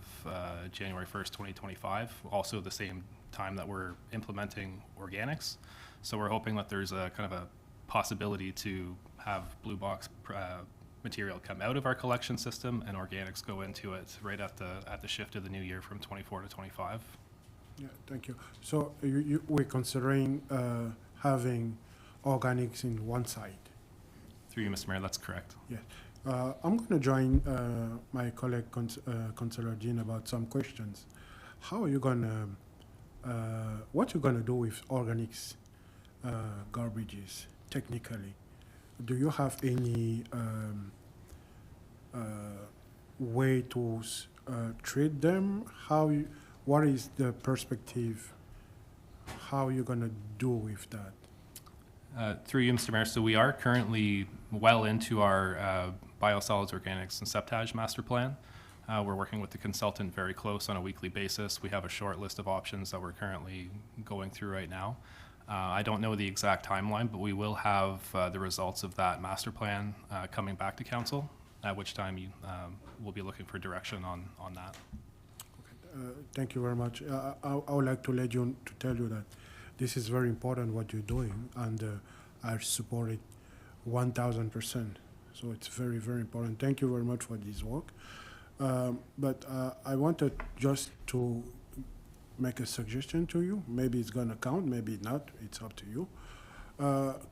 S12: January 1st, 2025, also the same time that we're implementing organics. So we're hoping that there's a kind of a possibility to have blue box material come out of our collection system and organics go into it right at the shift of the new year from 24 to 25.
S9: Yeah, thank you. So we're considering having organics in one side.
S12: Through you, Mr. Mayor, that's correct.
S9: Yes. I'm going to join my colleague, Councillor Dean, about some questions. How are you going to, what you going to do with organics garbages, technically? Do you have any way to treat them? What is the perspective? How are you going to do with that?
S12: Through you, Mr. Mayor, so we are currently well into our biosolids, organics, and septage master plan. We're working with the consultant very close on a weekly basis. We have a short list of options that we're currently going through right now. I don't know the exact timeline, but we will have the results of that master plan coming back to council, at which time we'll be looking for direction on that.
S9: Thank you very much. I would like to tell you that this is very important what you're doing, and I support it 1,000%. So it's very, very important. Thank you very much for this work. But I wanted just to make a suggestion to you. Maybe it's going to count, maybe not. It's up to you.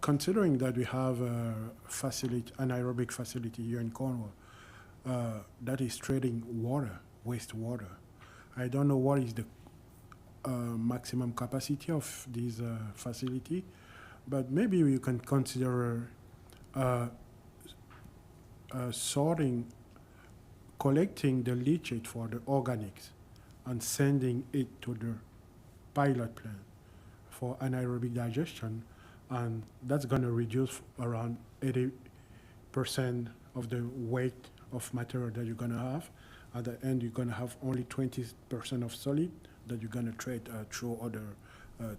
S9: Considering that we have a facility, an anaerobic facility here in Cornwall, that is trading water, wastewater. I don't know what is the maximum capacity of this facility, but maybe you can consider collecting the leachate for the organics and sending it to the pilot plant for anaerobic digestion, and that's going to reduce around 80% of the weight of material that you're going to have. At the end, you're going to have only 20% of solid that you're going to trade through other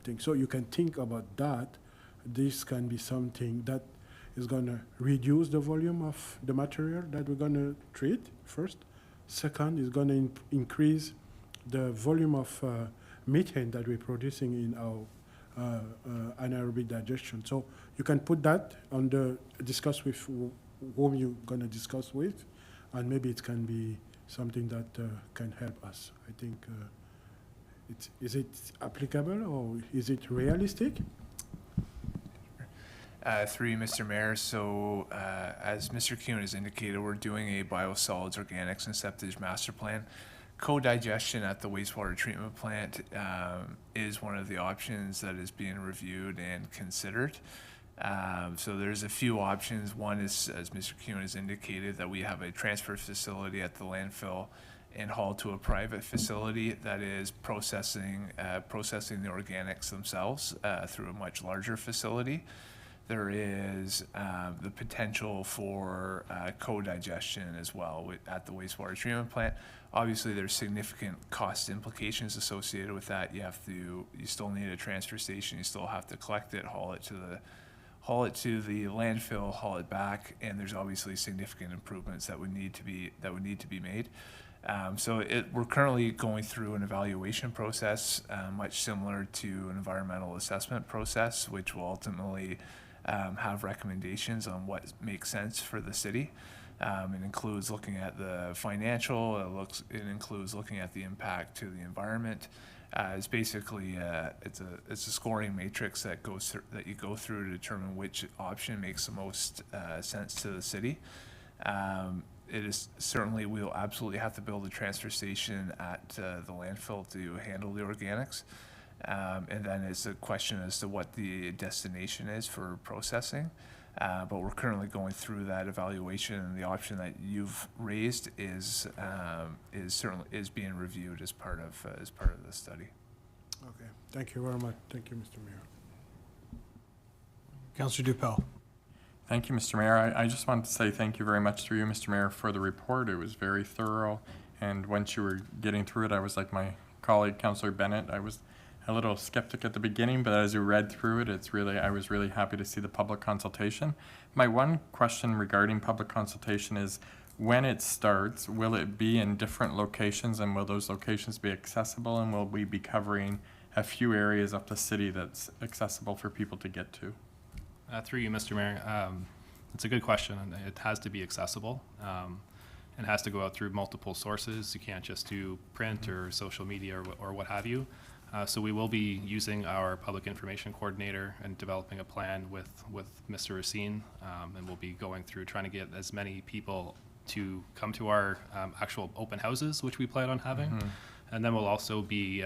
S9: things. So you can think about that. This can be something that is going to reduce the volume of the material that we're going to treat first. Second, is going to increase the volume of methane that we're producing in our anaerobic digestion. So you can put that on the, discuss with whom you're gonna discuss with, and maybe it can be something that can help us. I think, is it applicable or is it realistic?
S14: Through you, Mr. Mayor, so as Mr. Kuhn has indicated, we're doing a biosolids, organics, and septage master plan. Co-digestion at the wastewater treatment plant is one of the options that is being reviewed and considered. So there's a few options. One is, as Mr. Kuhn has indicated, that we have a transfer facility at the landfill and haul to a private facility that is processing the organics themselves through a much larger facility. There is the potential for co-digestion as well at the wastewater treatment plant. Obviously, there's significant cost implications associated with that. You still need a transfer station. You still have to collect it, haul it to the landfill, haul it back, and there's obviously significant improvements that would need to be made. So we're currently going through an evaluation process, much similar to an environmental assessment process, which will ultimately have recommendations on what makes sense for the city. It includes looking at the financial. It includes looking at the impact to the environment. It's basically it's a scoring matrix that you go through to determine which option makes the most sense to the city. It is certainly, we'll absolutely have to build a transfer station at the landfill to handle the organics. And then it's a question as to what the destination is for processing. But we're currently going through that evaluation, and the option that you've raised is being reviewed as part of the study.
S9: Okay, thank you very much. Thank you, Mr. Mayor.
S1: Councillor Dupel.
S17: Thank you, Mr. Mayor. I just wanted to say thank you very much through you, Mr. Mayor, for the report. It was very thorough, and once you were getting through it, I was like my colleague, Councillor Bennett. I was a little skeptic at the beginning, but as you read through it, I was really happy to see the public consultation. My one question regarding public consultation is, when it starts, will it be in different locations, and will those locations be accessible, and will we be covering a few areas of the city that's accessible for people to get to?
S12: Through you, Mr. Mayor, it's a good question, and it has to be accessible. It has to go out through multiple sources. You can't just do print or social media or what have you. So we will be using our public information coordinator and developing a plan with Mr. Racine, and we'll be going through trying to get as many people to come to our actual open houses, which we plan on having.
S17: Mm-hmm.
S12: And then we'll also be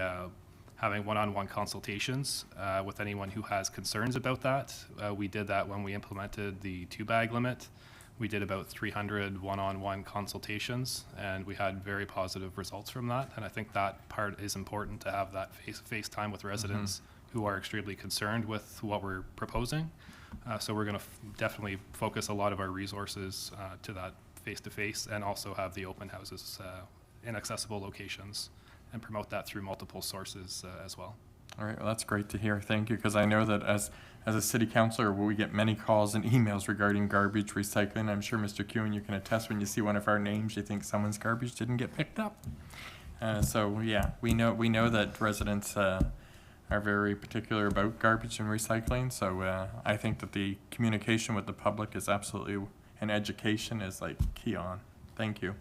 S12: having one-on-one consultations with anyone who has concerns about that. We did that when we implemented the 2-bag limit. We did about 300 one-on-one consultations, and we had very positive results from that. And I think that part is important, to have that face-to-face time with residents who are extremely concerned with what we're proposing. So we're going to definitely focus a lot of our resources to that face-to-face, and also have the open houses in accessible locations, and promote that through multiple sources as well.
S17: All right, well, that's great to hear. Thank you, because I know that as a city councilor, we get many calls and emails regarding garbage recycling. I'm sure, Mr. Kuhn, you can attest, when you see one of our names, you think someone's garbage didn't get picked up. So yeah, we know that residents are very particular about garbage and recycling. So I think that the communication with the public is absolutely, and education is like key on. Thank you.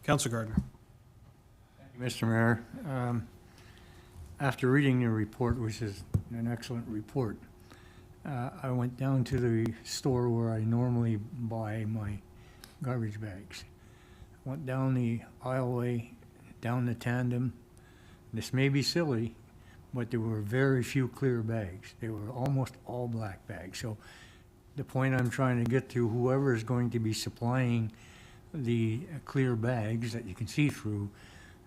S1: Councillor Gardner.
S8: Mr. Mayor, after reading your report, which is an excellent report, I went down to the store where I normally buy my garbage bags. Went down the aisleway, down the tandem. This may be silly, but there were very few clear bags. They were almost all black bags. So the point I'm trying to get to, whoever is going to be supplying the clear bags that you can see through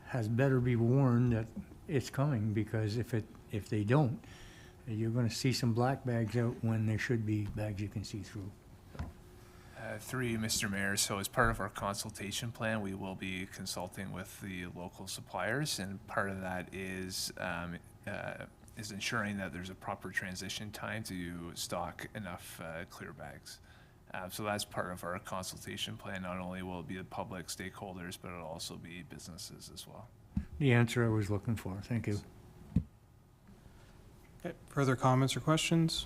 S8: has better be warned that it's coming, because if they don't, you're going to see some black bags out when there should be bags you can see through.
S14: Through you, Mr. Mayor, so as part of our consultation plan, we will be consulting with the local suppliers, and part of that is ensuring that there's a proper transition time to stock enough clear bags. So that's part of our consultation plan. Not only will it be the public stakeholders, but it'll also be businesses as well.
S8: The answer I was looking for. Thank you.
S1: Okay, further comments or questions?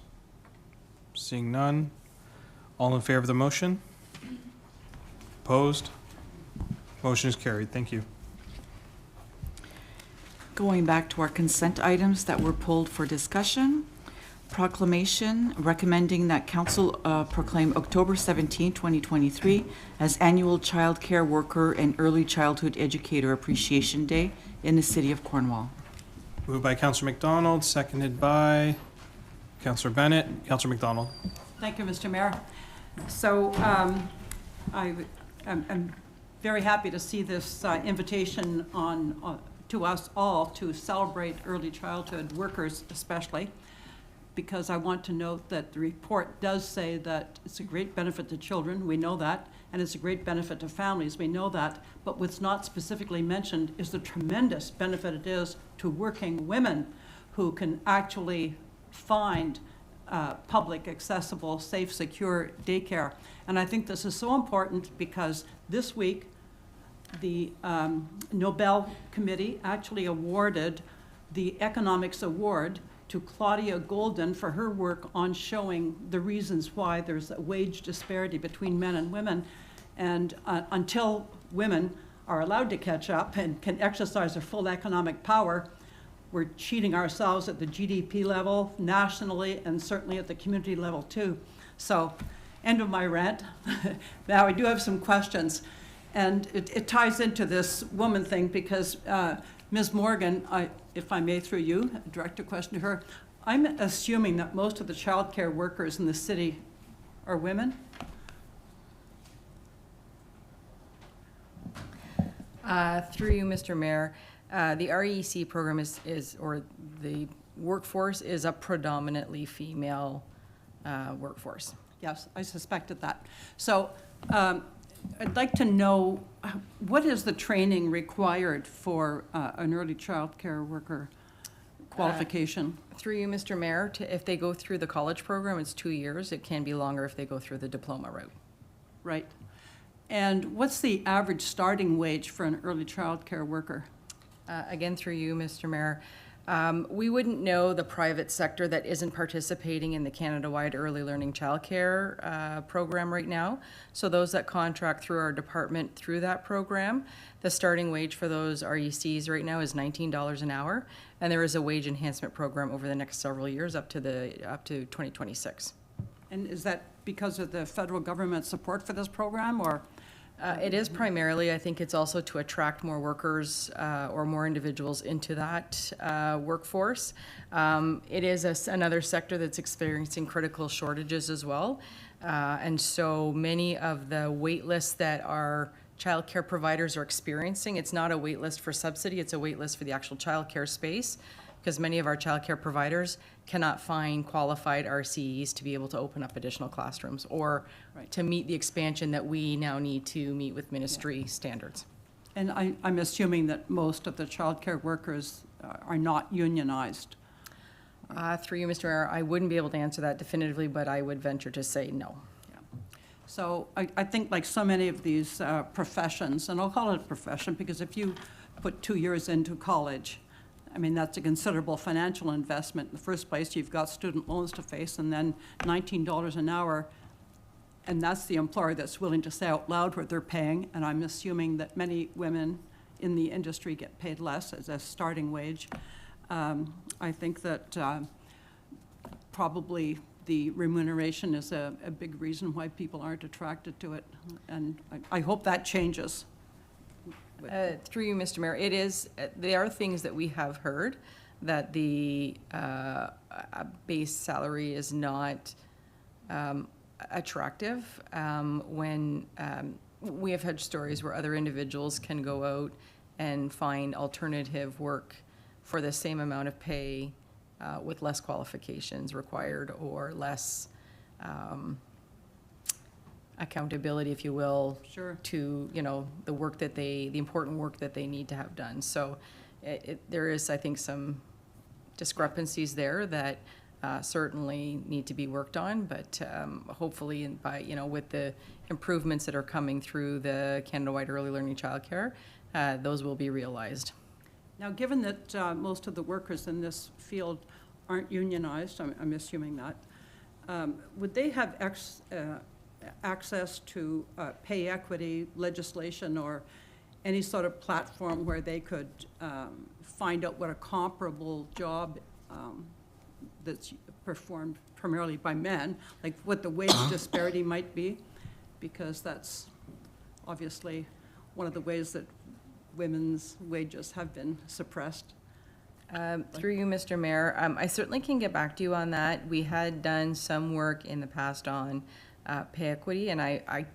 S1: Seeing none. All in favor of the motion? Opposed? Motion is carried. Thank you.
S3: Going back to our consent items that were pulled for discussion. Proclamation recommending that council proclaim October 17, 2023 as Annual Child Care Worker and Early Childhood Educator Appreciation Day in the city of Cornwall.
S1: Moved by Councillor McDonald, seconded by Councillor Bennett. Councillor McDonald.
S5: Thank you, Mr. Mayor. So I'm very happy to see this invitation to us all to celebrate early childhood workers especially, because I want to note that the report does say that it's a great benefit to children, we know that, and it's a great benefit to families, we know that, but what's not specifically mentioned is the tremendous benefit it is to working women who can actually find public, accessible, safe, secure daycare. And I think this is so important because this week, the Nobel Committee actually awarded the Economics Award to Claudia Golden for her work on showing the reasons why there's a wage disparity between men and women. And until women are allowed to catch up and can exercise their full economic power, we're cheating ourselves at the GDP level, nationally, and certainly at the community level too. So, end of my rant. Now I do have some questions. And it ties into this woman thing because Ms. Morgan, if I may through you, direct a question to her. I'm assuming that most of the child care workers in the city are women?
S18: Through you, Mr. Mayor, the REC program or the workforce is a predominantly female workforce.
S5: Yes, I suspected that. So I'd like to know, what is the training required for an early child care worker qualification?
S18: Through you, Mr. Mayor, if they go through the college program, it's 2 years. It can be longer if they go through the diploma route.
S5: Right. And what's the average starting wage for an early child care worker?
S18: Again, through you, Mr. Mayor, we wouldn't know the private sector that isn't participating in the Canada-wide Early Learning Childcare program right now. So those that contract through our department through that program, the starting wage for those RECs right now is $19 an hour, and there is a wage enhancement program over the next several years up to 2026.
S5: And is that because of the federal government support for this program, or?
S18: It is primarily, I think it's also to attract more workers or more individuals into that workforce. It is another sector that's experiencing critical shortages as well. And so many of the wait lists that our childcare providers are experiencing, it's not a wait list for subsidy, it's a wait list for the actual childcare space, because many of our childcare providers cannot find qualified RCEs to be able to open up additional classrooms or to meet the expansion that we now need to meet with ministry standards.
S5: And I'm assuming that most of the childcare workers are not unionized.
S18: Through you, Mr. Mayor, I wouldn't be able to answer that definitively, but I would venture to say no.
S5: Yeah. So I think like so many of these professions, and I'll call it a profession because if you put 2 years into college, I mean, that's a considerable financial investment. In the first place, you've got student loans to face, and then $19 an hour, and that's the employer that's willing to say out loud what they're paying, and I'm assuming that many women in the industry get paid less as a starting wage. I think that probably the remuneration is a big reason why people aren't attracted to it, and I hope that changes.
S18: Through you, Mr. Mayor, it is, there are things that we have heard that the base salary is not attractive. When we have had stories where other individuals can go out and find alternative work for the same amount of pay with less qualifications required or less accountability, if you will,
S5: Sure.
S18: to, the work that the important work that they need to have done. So there is, I think, some discrepancies there that certainly need to be worked on, but hopefully with the improvements that are coming through the Canada-wide Early Learning Childcare, those will be realized.
S5: Now, given that most of the workers in this field aren't unionized, I'm assuming that, would they have access to pay equity legislation or any sort of platform where they could find out what a comparable job that's performed primarily by men, like what the wage disparity might be? Because that's obviously one of the ways that women's wages have been suppressed.
S18: Through you, Mr. Mayor, I certainly can get back to you on that. We had done some work in the past on pay equity, and I'm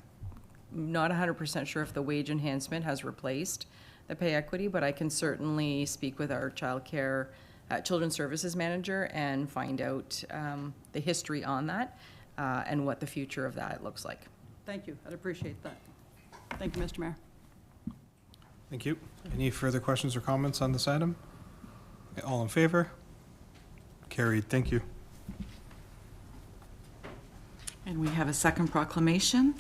S18: not 100% sure if the wage enhancement has replaced the pay equity, but I can certainly speak with our children's services manager and find out the history on that and what the future of that looks like.
S5: Thank you, I'd appreciate that. Thank you, Mr. Mayor.
S1: Thank you. Any further questions or comments on this item? Okay, all in favor? Carried. Thank you.
S3: And we have a second proclamation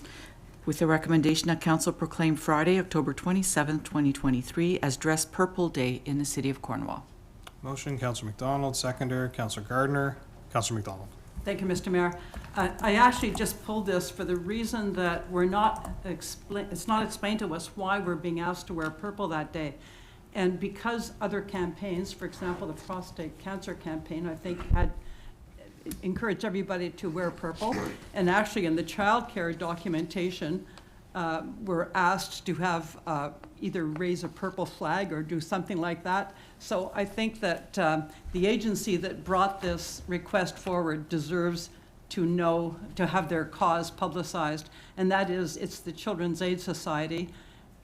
S3: with the recommendation that council proclaim Friday, October 27th, 2023 as Dress Purple Day in the city of Cornwall.
S1: Motion, Councillor McDonald, seconder, Councillor Gardner. Councillor McDonald.
S5: Thank you, Mr. Mayor. I actually just pulled this for the reason that it's not explained to us why we're being asked to wear purple that day. And because other campaigns, for example, the prostate cancer campaign, I think had encouraged everybody to wear purple. And actually in the childcare documentation, we're asked to have either raise a purple flag or do something like that. So I think that the agency that brought this request forward deserves to have their cause publicized. And that is, it's the Children's Aid Society.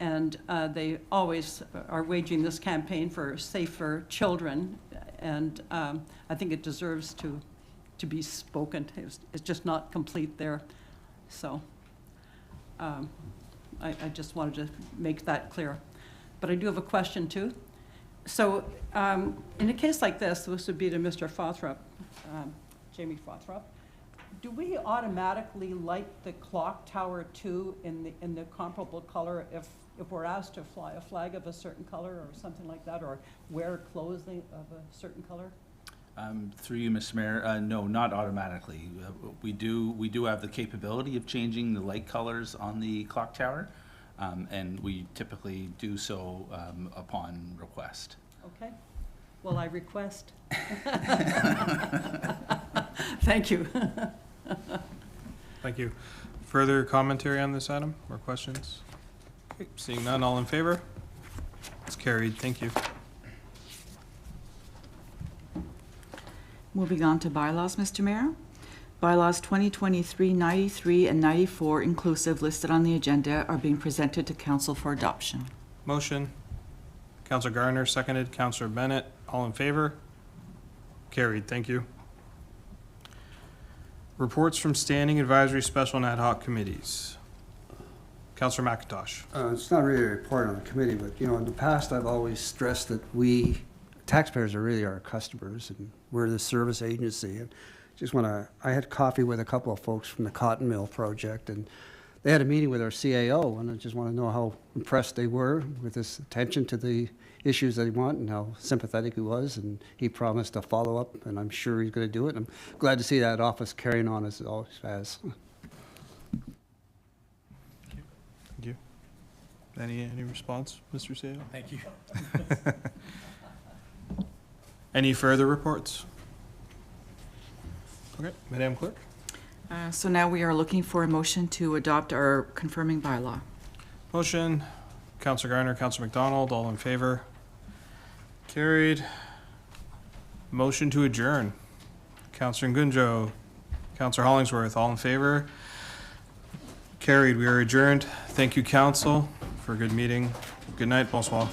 S5: And they always are waging this campaign for safer children. And I think it deserves to be spoken. It's just not complete there. So I just wanted to make that clear. But I do have a question too. So in a case like this would be to Mr. Fothrop, Jamie Fothrop. Do we automatically light the clock tower too in the comparable color if we're asked to fly a flag of a certain color or something like that, or wear clothing of a certain color?
S19: Through you, Mr. Mayor, no, not automatically. We do have the capability of changing the light colors on the clock tower, and we typically do so upon request.
S5: Okay. Well, I request. Thank you.
S1: Thank you. Further commentary on this item or questions? Okay, seeing none, all in favor? It's carried. Thank you.
S3: Moving on to bylaws, Mr. Mayor. Bylaws 2023, 93, and 94 inclusive listed on the agenda are being presented to council for adoption.
S1: Motion. Councillor Gardner, seconded. Councillor Bennett, all in favor? Carried. Thank you. Reports from standing advisory, special, and ad hoc committees. Councillor McIntosh.
S4: It's not really a report on the committee, but in the past I've always stressed that we taxpayers are really our customers and we're the service agency. And I had coffee with a couple of folks from the Cotton Mill project, and they had a meeting with our CAO, and I just want to know how impressed they were with his attention to the issues that he wanted and how sympathetic he was, and he promised to follow up, and I'm sure he's going to do it. I'm glad to see that office carrying on as it always has.
S1: Thank you. Any response, Mr. CAO?
S15: Thank you.
S1: Any further reports? Okay, Madam Clerk.
S3: So now we are looking for a motion to adopt our confirming bylaw.
S1: Motion, Councillor Garner, Councillor McDonald, all in favor? Carried. Motion to adjourn. Councillor Ngunjo, Councillor Hollingsworth, all in favor? Carried. We are adjourned. Thank you, council, for a good meeting. Good night. Bonsoir.